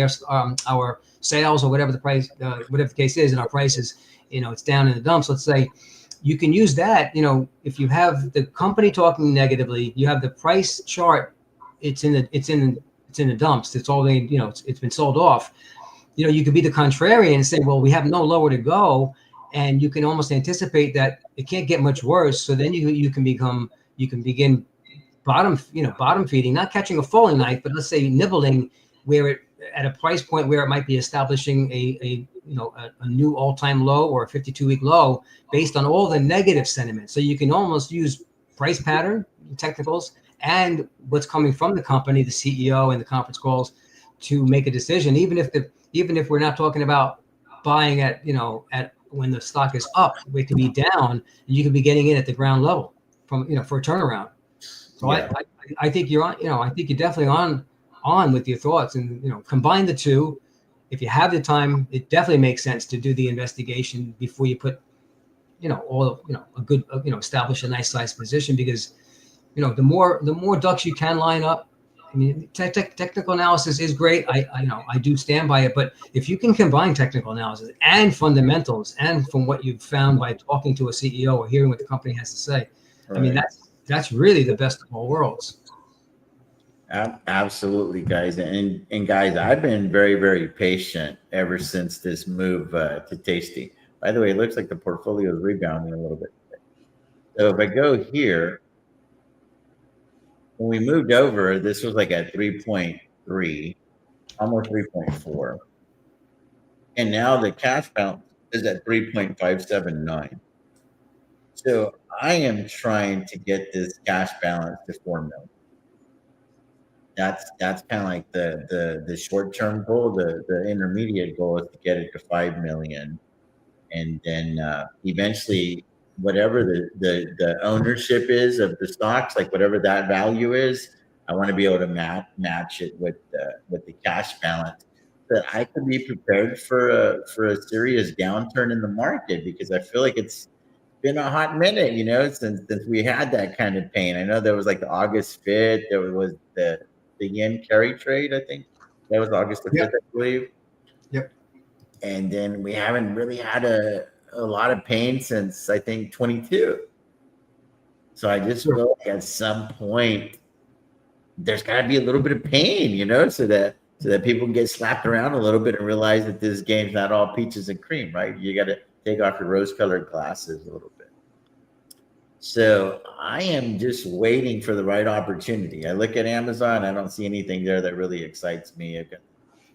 S2: our sales, or whatever the case is, and our prices, it's down in the dumps. Let's say you can use that. If you have the company talking negatively, you have the price chart. It's in the dumps. It's all it's been sold off. You could be the contrarian and say, well, we have no lower to go, and you can almost anticipate that it can't get much worse. So then you can begin bottom feeding, not catching a falling knife, but let's say nibbling at a price point where it might be establishing a new all-time low or a 52-week low based on all the negative sentiment. So you can almost use price pattern technicals and what's coming from the company, the CEO, and the conference calls to make a decision, even if we're not talking about buying at when the stock is up, it could be down, and you could be getting in at the ground level for a turnaround. So yeah. I think you're on. I think you're definitely on with your thoughts, and combine the two. If you have the time, it definitely makes sense to do the investigation before you put establish a nice size position, because the more ducks you can line up. I mean, technical analysis is great. I do stand by it. But if you can combine technical analysis and fundamentals, and from what you've found by talking to a CEO or hearing what the company has to say, right. I mean, that's really the best of all worlds.
S1: Absolutely, guys. And guys, I've been very, very patient ever since this move to tasty. By the way, it looks like the portfolio is rebounding a little bit. So if I go here, when we moved over, this was like at 3.3, almost 3.4. And now the cash balance is at 3.579. So I am trying to get this cash balance to 4 million. That's kind of like the short-term goal. The intermediate goal is to get it to 5 million. And then eventually, whatever the ownership is of the stocks, like whatever that value is, I want to be able to match it with the cash balance, that I could be prepared for a serious downturn in the market, because I feel like it's been a hot minute, since we had that kind of pain. I know there was like the August 5th, there was the yen carry trade. I think that was August the 5th, I believe.
S2: Yep.
S1: And then we haven't really had a lot of pain since, I think, 22. So I just feel like at some point there's got to be a little bit of pain, so that so that people can get slapped around a little bit and realize that this game's not all peaches and cream, right? You got to take off your rose-colored glasses a little bit. So I am just waiting for the right opportunity. I look at Amazon, I don't see anything there that really excites me. I've got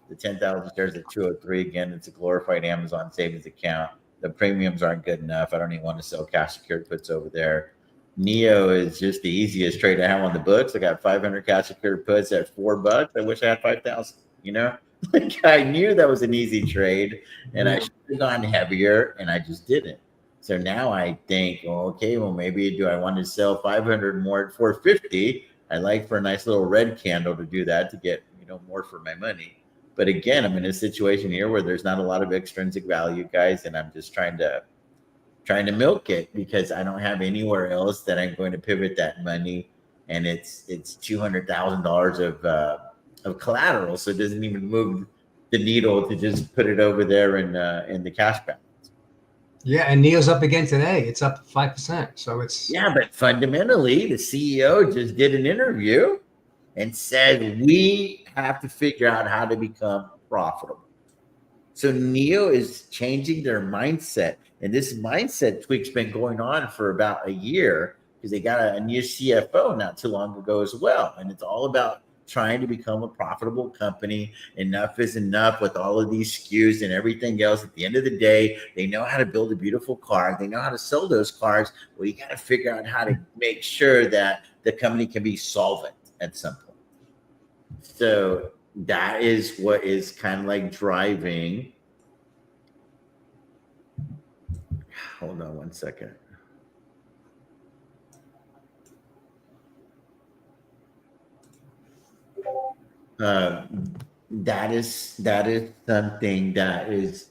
S1: the 10,000 shares at 203. Again, it's a glorified Amazon savings account. The premiums aren't good enough. I don't even want to sell cash secured puts over there. NEO is just the easiest trade I have on the books. I got 500 cash secured puts at $4. I wish I had 5,000, you know? Like I knew that was an easy trade and I should have gone heavier and I just didn't. So now I think, well, okay, well, maybe do I want to sell 500 more at 450? I like for a nice little red candle to do that to get, more for my money. But again, I'm in a situation here where there's not a lot of extrinsic value, guys, and I'm just trying to milk it because I don't have anywhere else that I'm going to pivot that money, and it's $200,000 of collateral, so it doesn't even move the needle to just put it over there in the cash balance.
S2: Yeah, and NEO's up again today. It's up 5%. So it's
S1: but fundamentally, the CEO just did an interview and said we have to figure out how to become profitable. So NEO is changing their mindset, and this mindset tweak's been going on for about a year because they got a new CFO not too long ago as well, and it's all about trying to become a profitable company. Enough is enough with all of these SKUs and everything else. At the end of the day, they know how to build a beautiful car. They know how to sell those cars. Well, you got to figure out how to make sure that the company can be solvent at some point. So that is what is kind of like driving. Hold on one second. That is something that is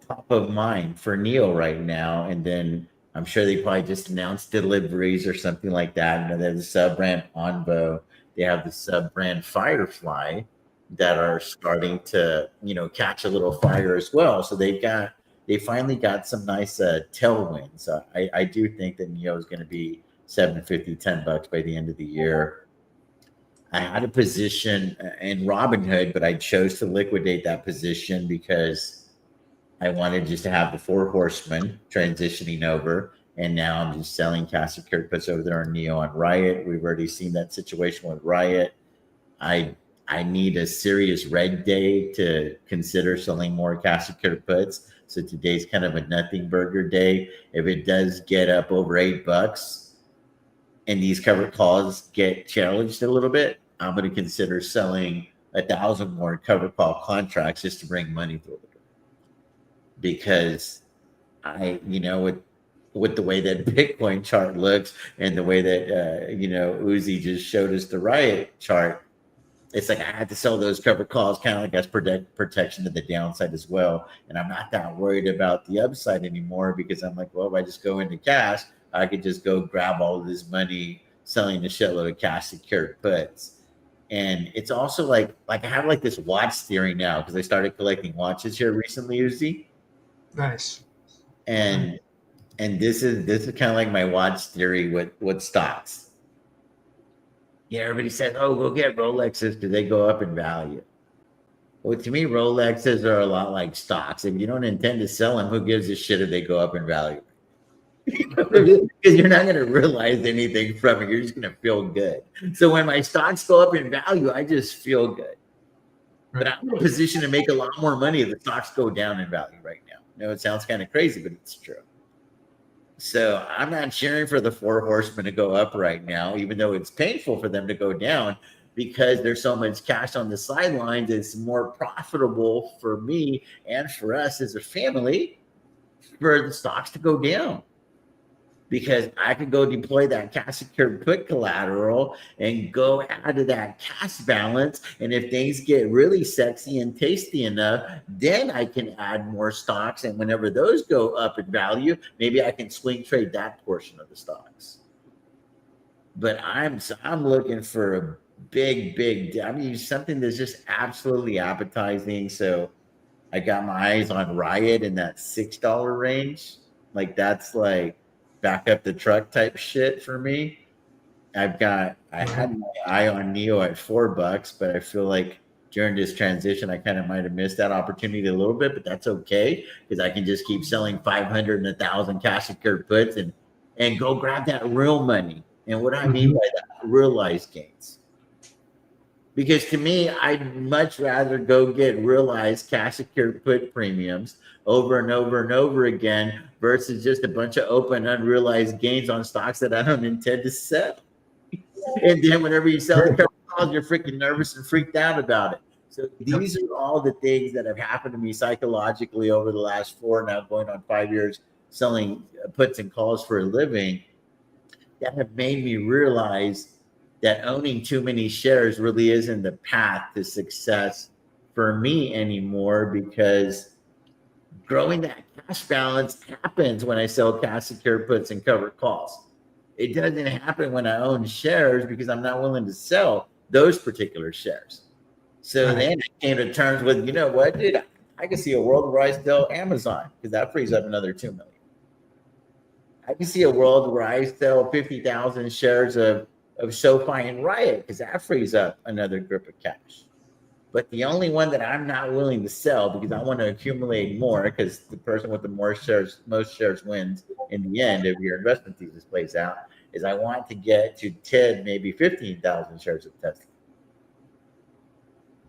S1: top of mind for NEO right now. And then I'm sure they probably just announced deliveries or something like that. There's the sub brand Onvo. They have the sub brand Firefly that are starting to, catch a little fire as well. So they finally got some nice tailwinds. I do think that NEO is going to be $7.50, $10 by the end of the year. I had a position in Robinhood, but I chose to liquidate that position because I wanted just to have the 4 horsemen transitioning over. And now I'm just selling cash secured puts over there on NEO on Riot. We've already seen that situation with Riot. I need a serious red day to consider selling more cash secured puts. So today's kind of a nothing burger day. If it does get up over $8 and these covered calls get challenged a little bit, I'm going to consider selling 1,000 more covered call contracts just to bring money through the door. Because with the way that Bitcoin chart looks and the way that UZI just showed us the Riot chart, it's like I had to sell those covered calls kind of like as protection to the downside as well. And I'm not that worried about the upside anymore because I'm like, well, if I just go into cash, I could just go grab all of this money selling a shitload of cash secured puts. And it's also like I have like this watch theory now because I started collecting watches here recently, UZI.
S2: Nice.
S1: And this is kind of like my watch theory with stocks. Yeah, everybody says, "Oh, go get Rolexes because they go up in value." Well, to me, Rolexes are a lot like stocks. If you don't intend to sell them, who gives a shit if they go up in value? Because you're not going to realize anything from it. You're just going to feel good. So when my stocks go up in value, I just feel good. But I'm in a position to make a lot more money if the stocks go down in value right now. I know it sounds kind of crazy, but it's true. So I'm not cheering for the 4 horsemen to go up right now, even though it's painful for them to go down because there's so much cash on the sidelines. It's more profitable for me and for us as a family for the stocks to go down. Because I could go deploy that cash secured put collateral and go add to that cash balance. And if things get really sexy and tasty enough, then I can add more stocks. And whenever those go up in value, maybe I can swing trade that portion of the stocks. But I'm looking for a big, something that's just absolutely appetizing. So I got my eyes on Riot in that $6 range. Like that's like back up the truck type shit for me. I had my eye on NEO at $4, but I feel like during this transition, I kind of might have missed that opportunity a little bit, but that's okay because I can just keep selling 500 and 1,000 cash secured puts and go grab that real money. And what I mean by that, realized gains. Because to me, I'd much rather go get realized cash secured put premiums over and over and over again versus just a bunch of open unrealized gains on stocks that I don't intend to sell. And then whenever you sell it, you're freaking nervous and freaked out about it. So these are all the things that have happened to me psychologically over the last 4, now going on 5 years, selling puts and calls for a living, that have made me realize that owning too many shares really isn't the path to success for me anymore, because growing that cash balance happens when I sell cash secured puts and covered calls. It doesn't happen when I own shares because I'm not willing to sell those particular shares. So then I came to terms with, you know what, dude, I can see a world where I sell Amazon because that frees up another 2 million. I can see a world where I sell 50,000 shares of Sofi and Riot because that frees up another grip of cash. But the only one that I'm not willing to sell because I want to accumulate more, because the person with the most shares wins in the end if your investment thesis plays out, is I want to get to 10, maybe 15,000 shares of Tesla.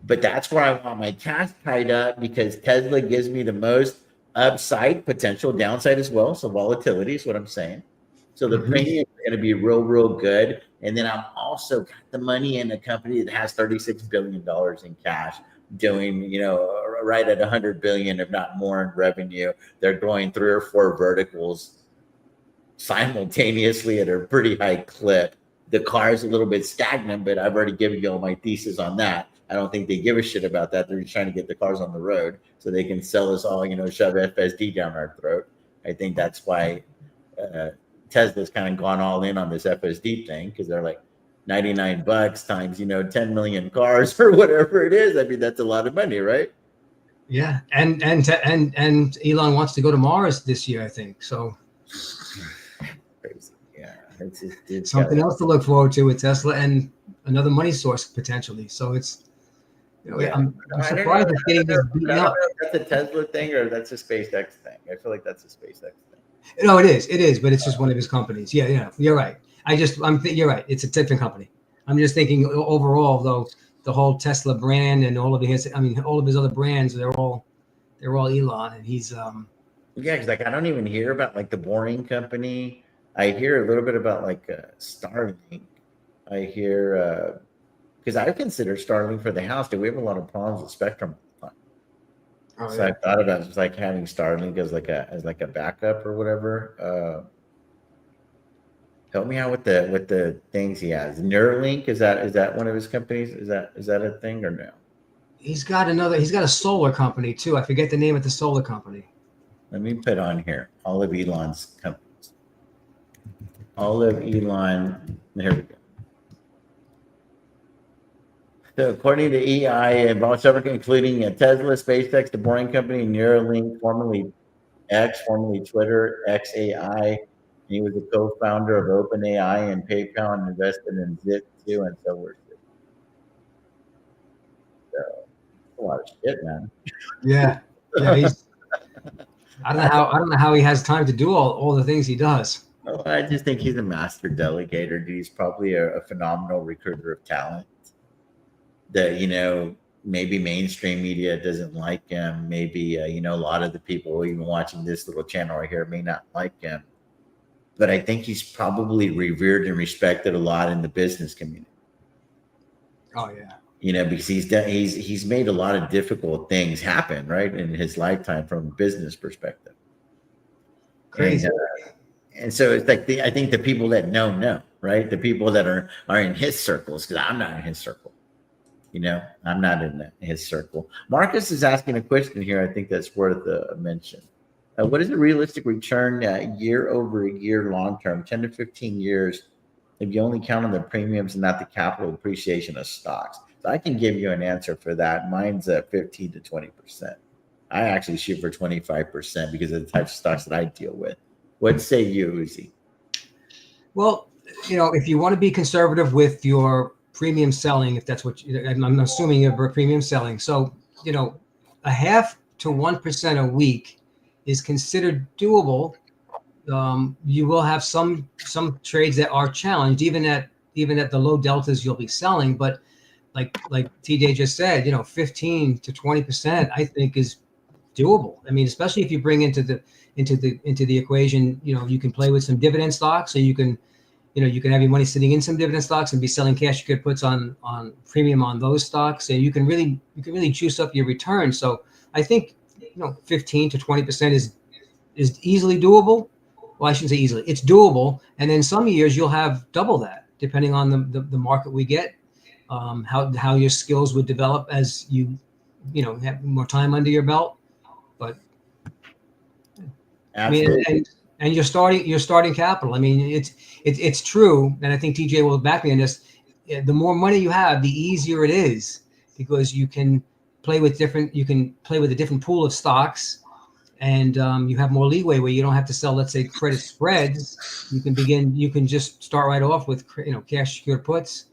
S1: But that's where I want my cash tied up, because Tesla gives me the most upside potential, downside as well. So volatility is what I'm saying. So the premium is going to be real, real good. And then I'm also got the money in a company that has $36 billion in cash, doing, you know, right at 100 billion, if not more, in revenue. They're growing 3 or 4 verticals simultaneously at a pretty high clip. The car is a little bit stagnant, but I've already given you all my thesis on that. I don't think they give a shit about that. They're just trying to get the cars on the road so they can sell us all, you know, shove FSD down our throat. I think that's why Tesla's kind of gone all in on this FSD thing, because they're like $99 times, you know, 10 million cars or whatever it is. I mean, that's a lot of money, right?
S2: Yeah, and Elon wants to go to Mars this year, I think. So
S1: crazy. Yeah, it's
S2: something else to look forward to with Tesla, and another money source potentially. So it's, you know, I'm surprised it's getting this beaten up.
S1: That's a Tesla thing or that's a SpaceX thing. I feel like that's a SpaceX thing.
S2: No, it is, but it's just one of his companies. Yeah, you're right. You're right. It's a different company. I'm just thinking overall, though, the whole Tesla brand and all of his other brands, they're all Elon, and he's
S1: yeah, because like I don't even hear about like the Boring Company. I hear a little bit about like Starlink. I hear because I consider Starlink for the house. Do we have a lot of problems with Spectrum?
S2: Oh,
S1: so yeah. I thought about just like having Starlink as like a backup or whatever. Help me out with the things he has. Neuralink, is that one of his companies? Is that a thing or no?
S2: He's got a solar company too. I forget the name of the solar company.
S1: Let me put on here all of Elon's companies. All of Elon. Here we go. So according to EI, involves several, including Tesla, SpaceX, the Boring Company, Neuralink, formerly X, formerly Twitter, XAI. He was a co-founder of OpenAI and PayPal, and invested in Zip2 and so forth. So a lot of shit, man.
S2: Yeah. He's. I don't know how he has time to do all the things he does.
S1: Well, I just think he's a master delegator. He's probably a phenomenal recruiter of talent. That, you know, maybe mainstream media doesn't like him. Maybe you know, a lot of the people even watching this little channel right here may not like him. But I think he's probably revered and respected a lot in the business community.
S2: Oh yeah.
S1: You know, because he's made a lot of difficult things happen, right, in his lifetime from a business perspective.
S2: Crazy.
S1: And so it's like I think the people that know, right, the people that are in his circles, because I'm not in his circle. You know, I'm not in his circle. Marcus is asking a question here. I think that's worth a mention. What is a realistic return year over year, long term, 10 to 15 years, if you only count on the premiums and not the capital appreciation of stocks? So I can give you an answer for that. Mine's at 15 to 20%. I actually shoot for 25% because of the types of stocks that I deal with. What say you, Uzi?
S2: Well, you know, if you want to be conservative with your premium selling, if that's what I'm assuming you're premium selling. So, you know, 0.5 to 1% a week is considered doable. You will have some trades that are challenged, even at the low deltas you'll be selling. But like TJ just said, you know, 15 to 20%, I think is doable. I mean, especially if you bring into the equation, you know, you can play with some dividend stocks, so you can have your money sitting in some dividend stocks and be selling cash you could puts on premium on those stocks, and you can really juice up your return. So I think, you know, 15 to 20% is easily doable. Well, I shouldn't say easily. It's doable, and then some years you'll have double that, depending on the market we get, how your skills would develop as you have more time under your belt. But
S1: absolutely.
S2: I mean, and you're starting capital. I mean, it's true, and I think TJ will back me on this. The more money you have, the easier it is, because you can play with a different pool of stocks, and you have more leeway where you don't have to sell, let's say, credit spreads. You can just start right off with, you know, cash secured puts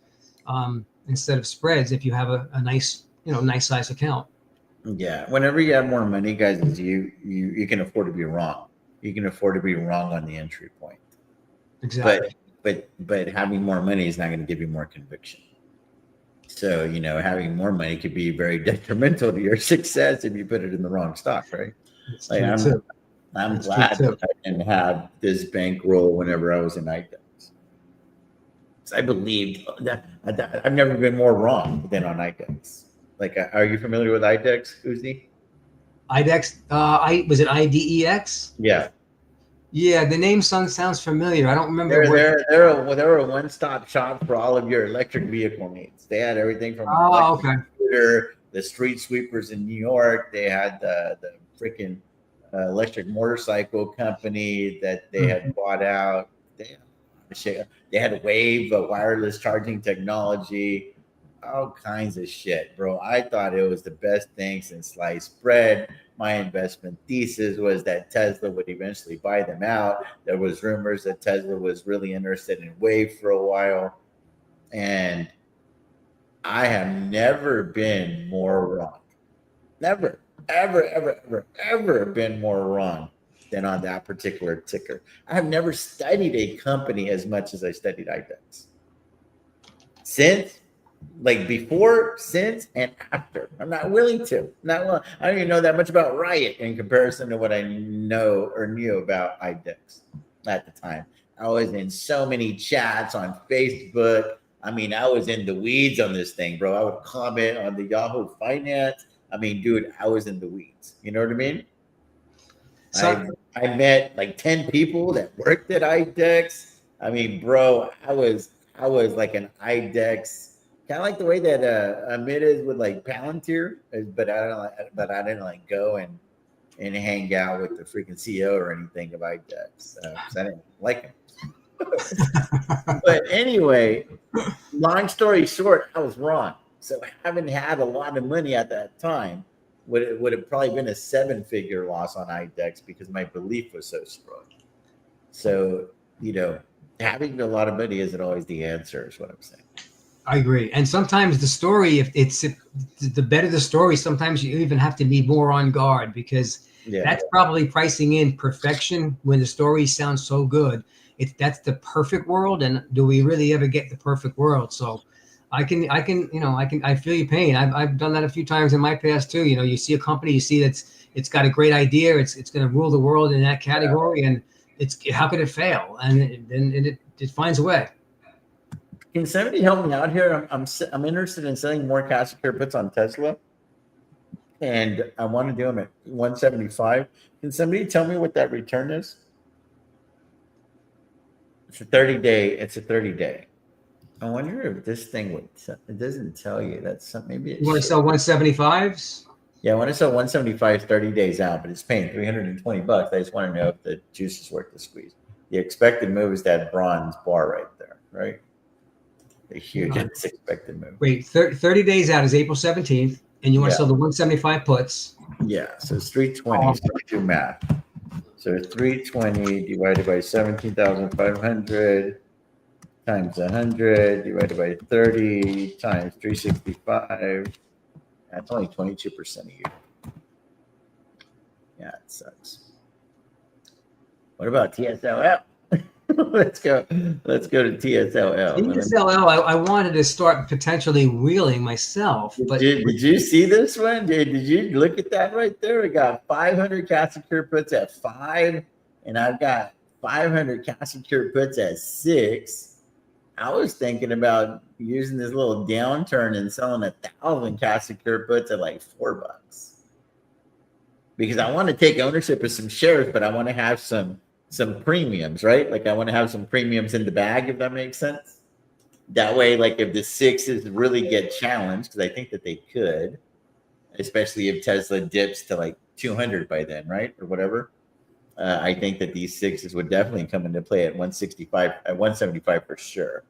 S2: instead of spreads, if you have a nice size account.
S1: Yeah, whenever you have more money, guys, you can afford to be wrong. You can afford to be wrong on the entry point.
S2: Exactly.
S1: But having more money is not going to give you more conviction. So, you know, having more money could be very detrimental to your success if you put it in the wrong stock, right?
S2: Like,
S1: I'm glad that I didn't have this bankroll whenever I was in IDEX. I believed that I've never been more wrong than on IDEX. Like, are you familiar with IDEX, Uzi?
S2: IDEX, was it IDEX?
S1: Yeah.
S2: Yeah, the name sounds familiar. I don't remember.
S1: They're a one-stop shop for all of your electric vehicle needs. They had everything from scooter, the street sweepers in New York. They had the freaking electric motorcycle company that they had bought out. They had Wave, wireless charging technology, all kinds of shit, bro. I thought it was the best thing since sliced bread. My investment thesis was that Tesla would eventually buy them out. There was rumors that Tesla was really interested in Wave for a while. And I have never been more wrong. Never, ever been more wrong than on that particular ticker. I have never studied a company as much as I studied IDEX. Since, like, before, since, and after. I'm not willing to. I don't even know that much about Riot in comparison to what I know or knew about IDEX at the time. I was in so many chats on Facebook. I mean, I was in the weeds on this thing, bro. I would comment on the Yahoo Finance. I mean, dude, I was in the weeds. You know what I mean? So, I met like 10 people that worked at IDEX. I mean, bro, I was like an IDEX, kind of like the way that Amit is with like Palantir, but I didn't like go and hang out with the freaking CEO or anything of IDEX because I didn't like him. But anyway, long story short, I was wrong. So having had a lot of money at that time would have probably been a 7-figure loss on IDEX because my belief was so strong. So, you know, having a lot of money isn't always the answer, is what I'm saying.
S2: I agree. And sometimes the story, if the better the story, sometimes you even have to be more on guard, because that's probably pricing in perfection when the story sounds so good. That's the perfect world. And do we really ever get the perfect world? So I feel your pain. I've done that a few times in my past too. You know, you see a company, you see it's got a great idea. It's going to rule the world in that category. And how could it fail? And it finds a way.
S1: Can somebody help me out here? I'm interested in selling more cash secured puts on Tesla, and I want to do them at 175. Can somebody tell me what that return is? It's a 30-day. It's a 30-day. I wonder if this thing would. It doesn't tell you. That's something. Maybe
S2: you want to sell 175s.
S1: Yeah, I want to sell 175 30 days out, but it's paying $320. I just want to know if the juice is worth the squeeze. The expected move is that bronze bar right there, right? A huge expected move.
S2: Wait, 30 days out is April 17th, and you want to sell the 175 puts.
S1: Yeah, so it's 320. So do math. So 320 divided by 17,500 times 100 divided by 30 times 365. That's only 22% a year. Yeah, it sucks. What about TSLL? let's go to TSLL.
S2: TSLL, I wanted to start potentially wheeling myself.
S1: Did you see this one? Did you look at that right there? We got 500 cash secured puts at 5, and I've got 500 cash secured puts at 6. I was thinking about using this little downturn and selling 1,000 cash secured puts at like $4, because I want to take ownership of some shares, but I want to have some premiums, right? Like I want to have some premiums in the bag, if that makes sense. That way, like if the 6s really get challenged, because I think that they could, especially if Tesla dips to like 200 by then, right, or whatever. I think that these 6s would definitely come into play at 165, at 175 for sure.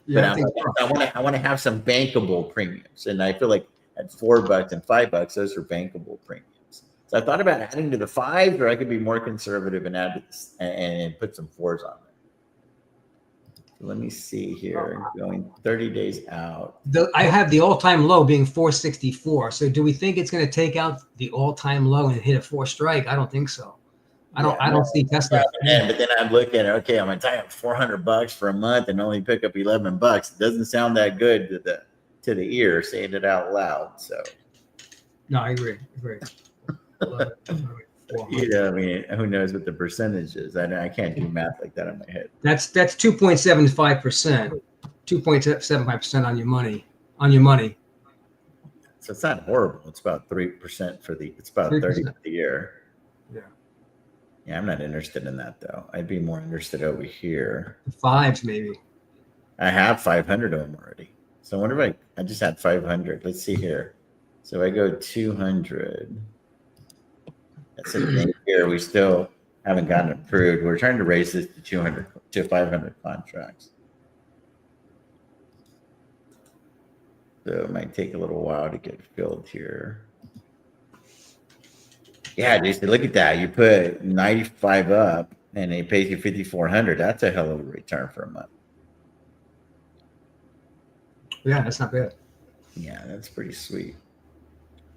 S1: Yeah, but I want to have some bankable premiums, and I feel like at $4 and $5, those are bankable premiums. So I thought about adding to the 5s, or I could be more conservative and add and put some 4s on there. So let me see here, going 30 days out.
S2: I have the all-time low being 464. So do we think it's going to take out the all-time low and hit a 4 strike? I don't think so. I don't see Tesla.
S1: But then I'm looking at, okay, I'm going to tie up $400 for a month and only pick up $11. It doesn't sound that good to the ear, saying it out loud. So
S2: no, I agree.
S1: I mean, who knows what the percentage is? I can't do math like that in my head.
S2: That's 2.75%, 2.75% on your money.
S1: So it's not horrible. It's about 3% for the. It's about 30 for the year. Yeah, I'm not interested in that though. I'd be more interested over here.
S2: 5s maybe.
S1: I have 500 of them already. So I wonder if I just had 500. Let's see here. So I go 200. That's the thing here. We still haven't gotten approved. We're trying to raise this to 200 to 500 contracts. So it might take a little while to get filled here. Yeah, just look at that. You put 95 up and it pays you 5,400. That's a hell of a return for a month.
S2: Yeah, that's not bad.
S1: Yeah, that's pretty sweet.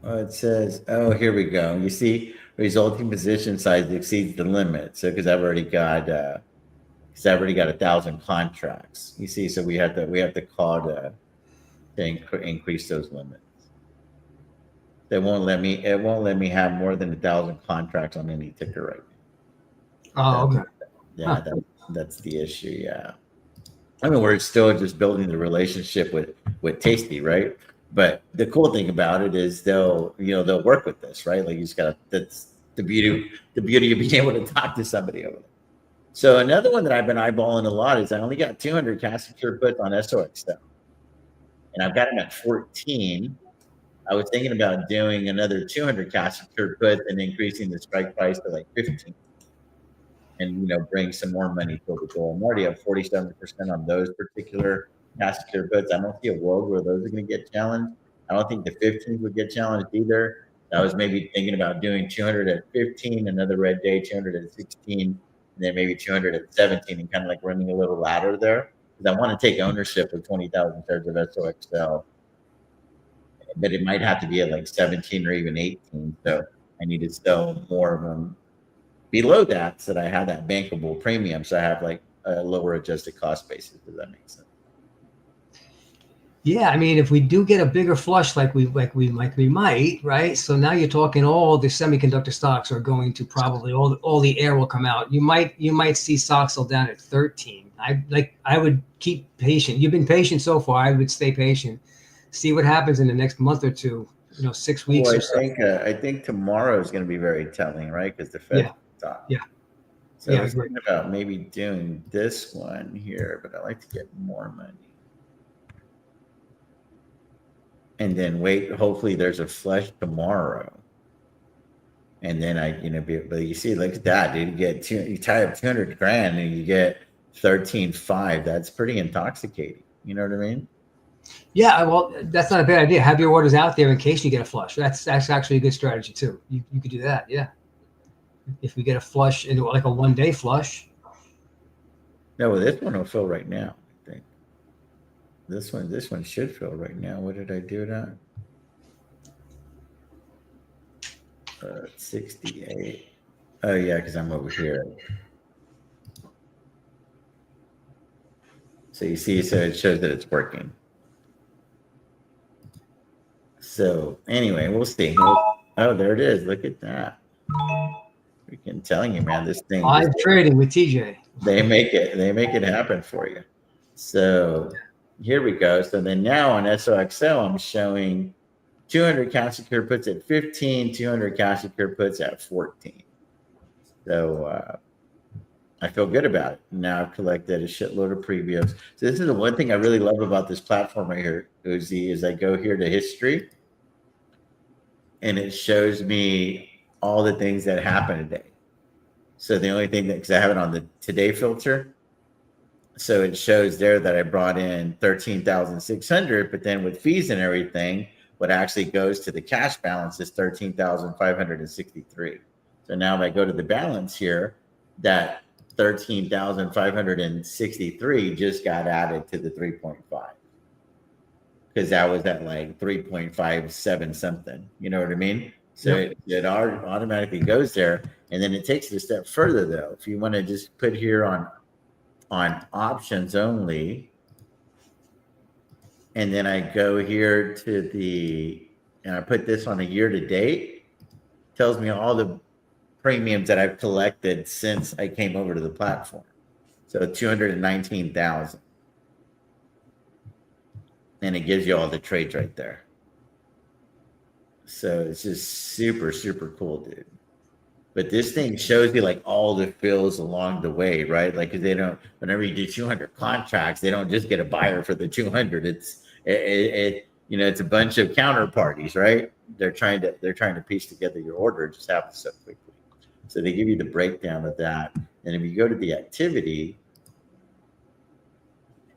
S1: Well, it says, oh, here we go. You see, resulting position size exceeds the limit. So because I've already got 1,000 contracts. You see, so we have to call to increase those limits. It won't let me have more than 1,000 contracts on any ticker right
S2: now. Oh, okay.
S1: Yeah, that's the issue. Yeah. I mean, we're still just building the relationship with Tasty, right? But the cool thing about it is they'll work with this, right? Like you just gotta, that's the beauty of being able to talk to somebody over there. So another one that I've been eyeballing a lot is I only got 200 cash secured puts on SOX though. And I've got them at 14. I was thinking about doing another 200 cash secured puts and increasing the strike price to like 15. And bring some more money to the goal. I'm already at 47% on those particular cash secured puts. I don't see a world where those are going to get challenged. I don't think the 15s would get challenged either. I was maybe thinking about doing 200 at 15, another red day, 200 at 16, and then maybe 200 at 17, and kind of like running a little ladder there. Because I want to take ownership of 20,000 shares of SOXL. But it might have to be at like 17 or even 18. So I need to sell more of them below that so that I have that bankable premium. So I have like a lower adjusted cost basis. Does that make sense?
S2: Yeah, I mean, if we do get a bigger flush like we might, right? So now you're talking all the semiconductor stocks are going to probably all the air will come out. You might see SOXL down at 13. I would keep patient. You've been patient so far. I would stay patient. See what happens in the next month or two. 6 weeks.
S1: Well,
S2: or so.
S1: I think tomorrow is going to be very telling, right? Because the Fed.
S2: Yeah.
S1: So I was thinking about maybe doing this one here, but I like to get more money. And then wait, hopefully there's a flush tomorrow. And then but you see, look at that, dude. You tie up 200 grand and you get 13.5. That's pretty intoxicating. You know what I mean?
S2: Yeah, well, that's not a bad idea. Have your orders out there in case you get a flush. That's actually a good strategy too. You could do that, yeah. If we get a flush into like a 1 day flush.
S1: No, well, this one will fill right now, I This one should fill right now. What did I do that? 68. Oh yeah, because I'm over here. So you see, so it shows that it's working. So anyway, we'll see. Oh, there it is. Look at that. Freaking telling you, man, this thing.
S2: Live trading with TJ.
S1: They make it happen for you. So here we go. So then now on SOXL, I'm showing 200 cash secure puts at 15, 200 cash secure puts at 14. So I feel good about it. Now I've collected a shitload of previews. So this is the one thing I really love about this platform right here, UZI, is I go here to history and it shows me all the things that happened today. So the only thing that, because I have it on the today filter, so it shows there that I brought in 13,600, but then with fees and everything, what actually goes to the cash balance is 13,563. So now if I go to the balance here, that 13,563 just got added to the 3.5 because that was at like 3.57 something. You know what I mean? So it automatically goes there, and then it takes it a step further though. If you want to just put here on options only, and then I go here to and I put this on a year to date, tells me all the premiums that I've collected since I came over to the platform. So 219,000. And it gives you all the trades right there. So it's just super, super cool, dude. But this thing shows you like all the fills along the way, right? Like, cause they don't, whenever you do 200 contracts, they don't just get a buyer for the 200. It's a bunch of counterparties, right? They're trying to piece together your order. It just happens so quickly. So they give you the breakdown of that. And if you go to the activity,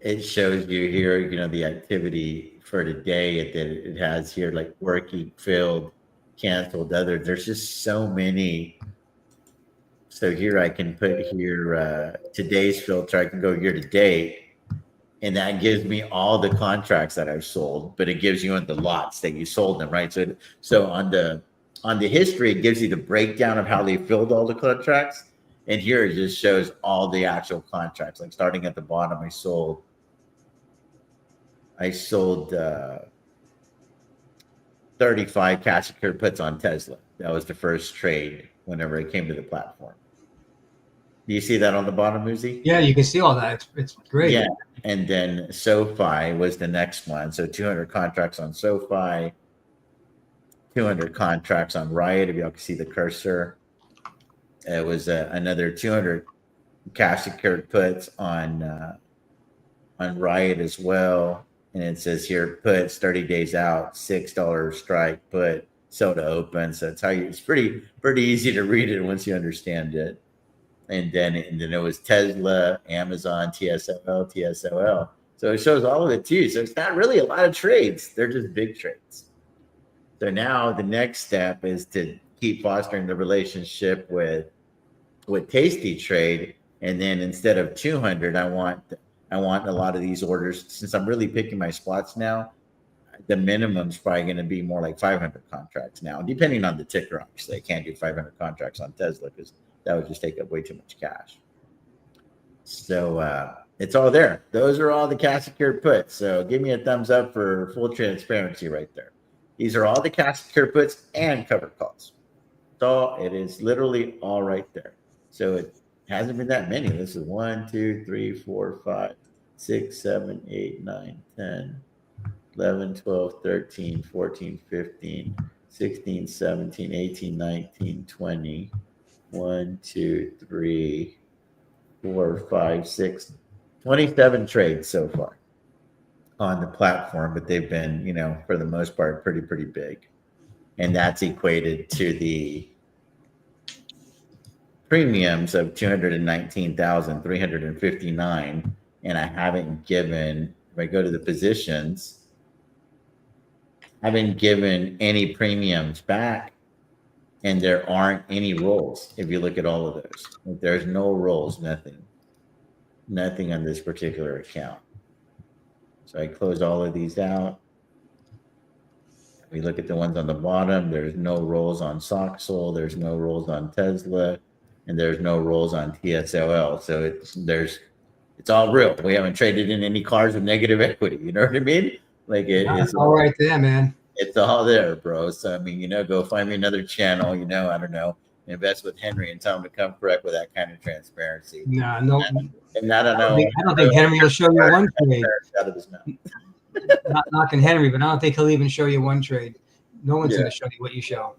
S1: it shows you here, the activity for today that it has here, like working, filled, canceled, other. There's just so many. So here I can put here today's filter. I can go year to date, and that gives me all the contracts that I've sold, but it gives you on the lots that you sold them, right? So on the history, it gives you the breakdown of how they filled all the contracts. And here it just shows all the actual contracts. Like starting at the bottom, I sold 35 cash secured puts on Tesla. That was the first trade whenever I came to the platform. Do you see that on the bottom, Uzi?
S2: Yeah, you can see all that. It's great.
S1: Yeah. And then Sofi was the next one. So 200 contracts on Sofi, 200 contracts on Riot. If y'all can see the cursor, it was another 200 cash secured puts on Riot as well. And it says here, puts 30 days out, $6 strike put, sell to open. So it's pretty easy to read it once you understand it. And then it was Tesla, Amazon, TSOL. So it shows all of it too. So it's not really a lot of trades. They're just big trades. So now the next step is to keep fostering the relationship with Tasty Trade. And then instead of 200, I want a lot of these orders, since I'm really picking my spots now, the minimum's probably going to be more like 500 contracts now, depending on the ticker. Obviously, I can't do 500 contracts on Tesla because that would just take up way too much cash. So it's all there. Those are all the cash secured puts. So give me a thumbs up for full transparency right there. These are all the cash secured puts and covered calls. It is literally all right there. So it hasn't been that many. This is 1, 2, 3, 4, 5, 6, 7, 8, 9, 10, 11, 12, 13, 14, 15, 16, 17, 18, 19, 20. 1, 2, 3, 4, 5, 6, 27 trades so far on the platform, but they've been, for the most part, pretty big. And that's equated to the premiums of 219,359. And I haven't given, if I go to the positions, I haven't given any premiums back. And there aren't any rolls. If you look at all of those, there's no rolls, nothing on this particular account. So I close all of these out. We look at the ones on the bottom. There's no rolls on Soxol. There's no rolls on Tesla, and there's no rolls on TSLL. So it's all real. We haven't traded in any cars with negative equity. You know what I mean? Like it's
S2: all right there, man.
S1: It's all there, bro. So I mean, go find me another channel. I don't know. Invest with Henry and tell him to come correct with that kind of transparency.
S2: Nah, no.
S1: And I don't know.
S2: I don't think Henry will show you one trade.
S1: Out of his mouth.
S2: Not knocking Henry, but I don't think he'll even show you one trade. No one's going to show you what you show.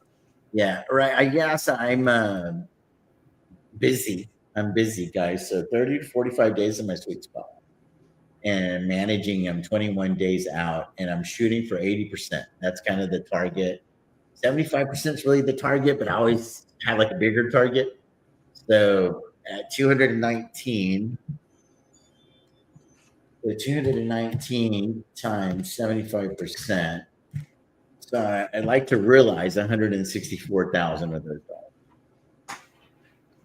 S1: Yeah, right. I guess I'm busy. I'm busy, guys. So 30 to 45 days in my sweet spot. And managing, I'm 21 days out, and I'm shooting for 80%. That's kind of the target. 75% is really the target, but I always have like a bigger target. So at 219, the 219 times 75%. So I'd like to realize 164,000 of those dollars.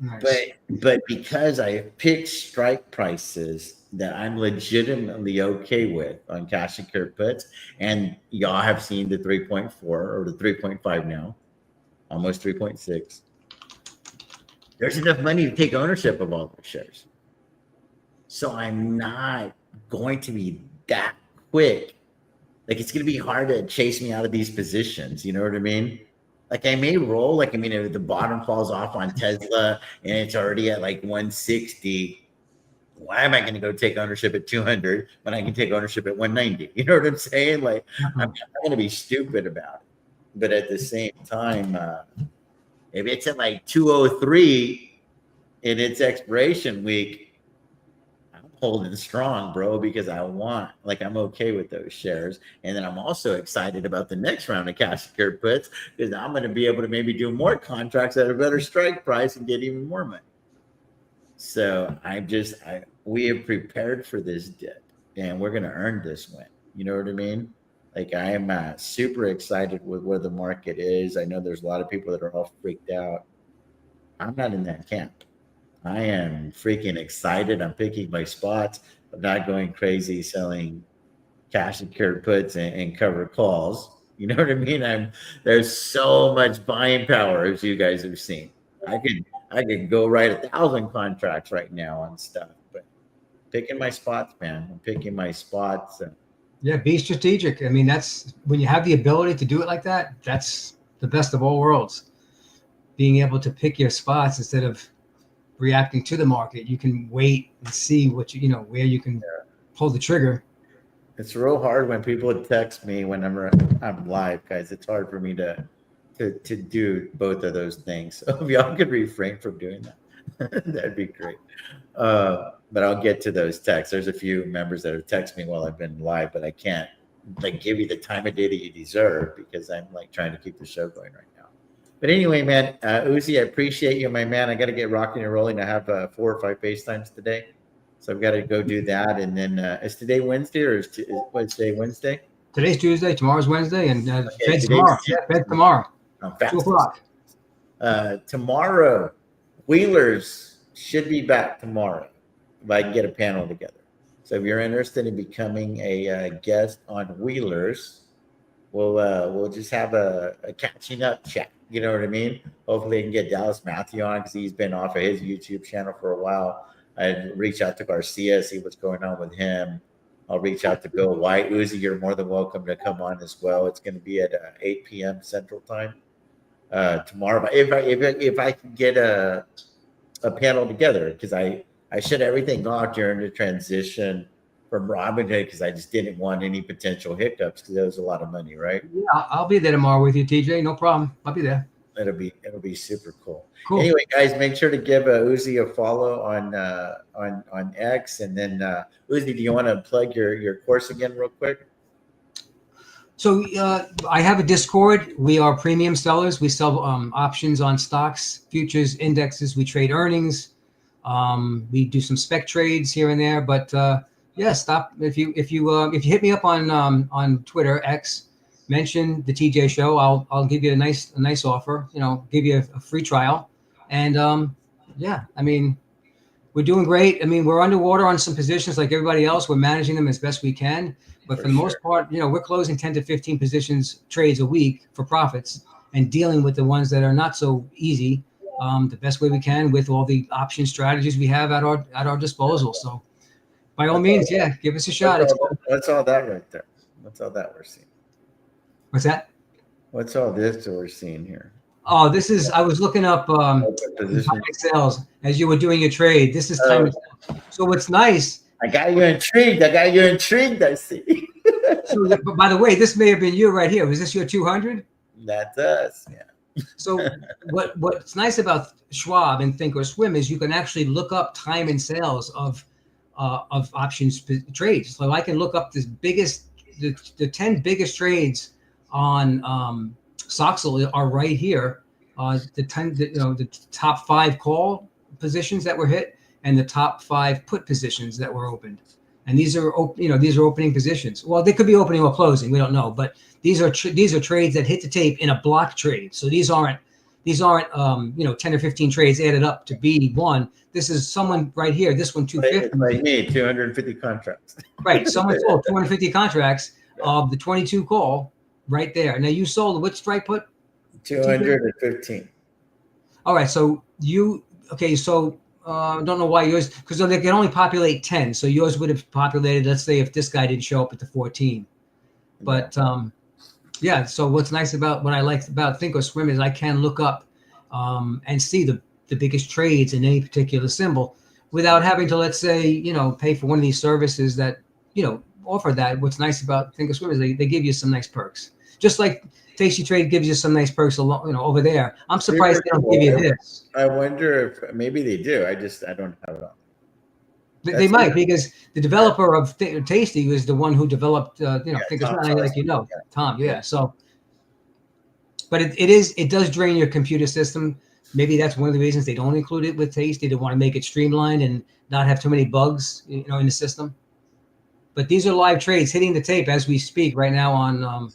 S1: Nice. But because I picked strike prices that I'm legitimately okay with on cash and carry puts, and y'all have seen the 3.4 or the 3.5 now, almost 3.6. There's enough money to take ownership of all those shares. So I'm not going to be that quick. Like, it's going to be hard to chase me out of these positions. You know what I mean? Like, I may roll. Like, I mean, if the bottom falls off on Tesla and it's already at like 160, why am I going to go take ownership at 200 when I can take ownership at 190? You know what I'm saying? Like, I'm not going to be stupid about it. But at the same time, if it's at like 203 in its expiration week, I'm holding strong, bro, because I'm okay with those shares. And then I'm also excited about the next round of cash secure puts, because I'm going to be able to maybe do more contracts at a better strike price and get even more money. So we have prepared for this dip, and we're going to earn this win. You know what I mean? Like, I am super excited with where the market is. I know there's a lot of people that are all freaked out. I'm not in that camp. I am freaking excited. I'm picking my spots. I'm not going crazy selling cash secured puts and cover calls. You know what I mean? There's so much buying power, as you guys have seen. I could go write 1,000 contracts right now on stuff, but picking my spots, man. I'm picking my spots.
S2: Yeah, be strategic. I mean, that's when you have the ability to do it like that. That's the best of all worlds. Being able to pick your spots instead of reacting to the market. You can wait and see what where you can pull the trigger.
S1: It's real hard when people text me whenever I'm live, guys. It's hard for me to do both of those things. So if y'all could refrain from doing that, that'd be great. But I'll get to those texts. There's a few members that have texted me while I've been live, but I can't give you the time of day that you deserve, because I'm trying to keep the show going right now. But anyway, man, Uzi, I appreciate you, my man. I got to get rocking and rolling. I have 4 or 5 FaceTimes today, so I've got to go do that. And then is today Wednesday, or is today Wednesday?
S2: Today's Tuesday. Tomorrow's Wednesday, and Fed's tomorrow. Yeah, Fed's tomorrow. 2 o'clock.
S1: Tomorrow, Wheelers should be back tomorrow if I can get a panel together. So if you're interested in becoming a guest on Wheelers, we'll just have a catching up chat. You know what I mean? Hopefully I can get Dallas Matthew on, because he's been off of his YouTube channel for a while. I'd reach out to Garcia, see what's going on with him. I'll reach out to Bill White. Uzi, you're more than welcome to come on as well. It's going to be at 8 p.m. Central Time tomorrow. But if I can get a panel together, because I shut everything off during the transition from Robinhood, because I just didn't want any potential hiccups, because that was a lot of money, right?
S2: Yeah, I'll be there tomorrow with you, TJ. No problem. I'll be there.
S1: It'll be super cool. Anyway, guys, make sure to give Uzi a follow on X, and then Uzi, do you want to plug your course again real quick?
S2: So I have a Discord. We are premium sellers. We sell options on stocks, futures, indexes. We trade earnings. We do some spec trades here and there. But stop if you hit me up on Twitter, X. Mention the TJ Show. I'll give you a nice offer. Give you a free trial, and I mean, we're doing great. I mean, we're underwater on some positions like everybody else. We're managing them as best we can. But for the most part, we're closing 10 to 15 positions trades a week for profits and dealing with the ones that are not so easy the best way we can with all the option strategies we have at our disposal. So by all means, give us a shot.
S1: What's all that right there? What's all that we're seeing?
S2: What's that?
S1: What's all this that we're seeing here?
S2: Oh, this is, I was looking up time sales as you were doing your trade. This is time. So what's nice.
S1: I got you intrigued. I see.
S2: So, but by the way, this may have been you right here. Was this your 200?
S1: That's us. Yeah.
S2: So what's nice about Schwab and Thinkorswim is you can actually look up time and sales of options trades. So I can look up the 10 biggest trades on Soxel are right here. The top 5 call positions that were hit and the top 5 put positions that were opened. And these are opening positions. Well, they could be opening or closing. We don't know, but these are trades that hit the tape in a block trade. So these aren't 10 or 15 trades added up to be one. This is someone right here. This one 250.
S1: Like me, 250 contracts.
S2: Right. Someone sold 250 contracts of the 22 call right there. Now you sold which strike put?
S1: 215.
S2: All right. So I don't know why yours, because they can only populate 10. So yours would have populated, let's say, if this guy didn't show up at the 14. But so what's nice about what I like about Thinkorswim is I can look up and see the biggest trades in any particular symbol without having to, let's say, pay for one of these services that, offer that. What's nice about Thinkorswim is they give you some nice perks. Just like Tasty Trade gives you some nice perks over there. I'm surprised they don't give you this.
S1: I wonder if maybe they do. I don't have it on.
S2: They might, because the developer of Tasty was the one who developed, Thinkorswim, Tom. Yeah. So, but it does drain your computer system. Maybe that's one of the reasons they don't include it with Tasty. They want to make it streamlined and not have too many bugs, in the system. But these are live trades hitting the tape as we speak right now on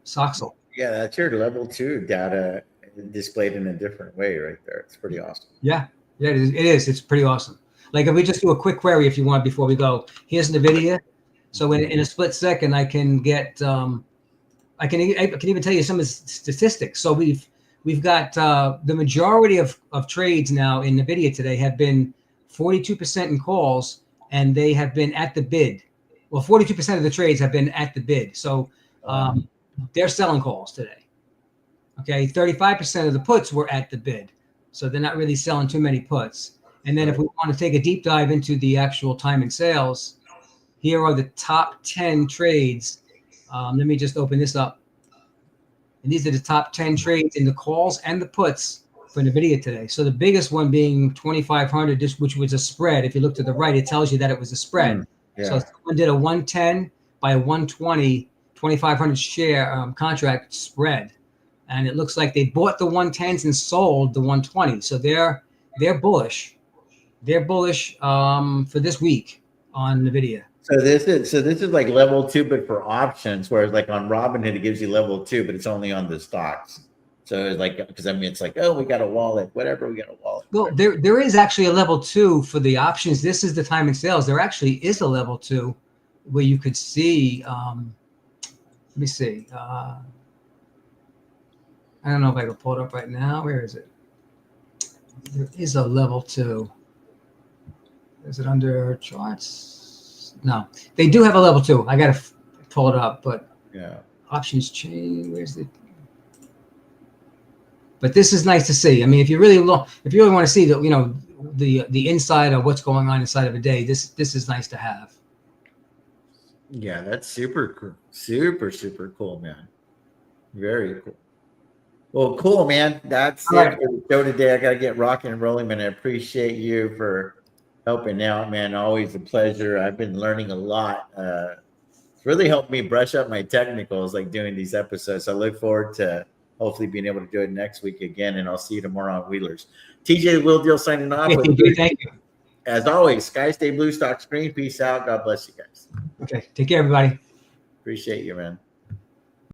S2: Soxel.
S1: Yeah, that's your level 2 data displayed in a different way right there. It's pretty awesome.
S2: Yeah, it is. It's pretty awesome. Like if we just do a quick query, if you want, before we go, here's NVIDIA. So in a split second, I can get, I can even tell you some of the statistics. So we've got the majority of trades now in NVIDIA today have been 42% in calls, and they have been at the bid. Well, 42% of the trades have been at the bid. So they're selling calls today. Okay, 35% of the puts were at the bid. So they're not really selling too many puts. And then if we want to take a deep dive into the actual time and sales, here are the top 10 trades. Let me just open this up. And these are the top 10 trades in the calls and the puts for NVIDIA today. So the biggest one being 2,500, which was a spread. If you look to the right, it tells you that it was a spread. Yeah. So someone did a 110 by a 120, 2,500 share contract spread. And it looks like they bought the 110s and sold the 120. So they're bullish. They're bullish for this week on NVIDIA.
S1: So this is like level 2, but for options, whereas like on Robinhood, it gives you level 2, but it's only on the stocks. So it's like, because it's like, oh, we got a wallet, whatever, we got a wallet.
S2: Well, there is actually a level 2 for the options. This is the time and sales. There actually is a level 2 where you could see, let me see. I don't know if I can pull it up right now. Where is it? There is a level 2. Is it under charts? No, they do have a level 2. I got to pull it up, but
S1: yeah.
S2: Options chain. Where's it? But this is nice to see. I mean, if you really want to see the inside of what's going on inside of a day, this is nice to have.
S1: Yeah, that's super cool. Super cool, man. Very cool. Well, cool, man. That's it for the show today. I got to get rocking and rolling, man. I appreciate you for helping out, man. Always a pleasure. I've been learning a lot. It's really helped me brush up my technicals, like doing these episodes. I look forward to hopefully being able to do it next week again, and I'll see you tomorrow on Wheelers. TJ Will Deal signing off.
S2: Thank you.
S1: As always, sky stay blue, stocks green. Peace out. God bless you guys.
S2: Okay, take care, everybody.
S1: Appreciate you, man.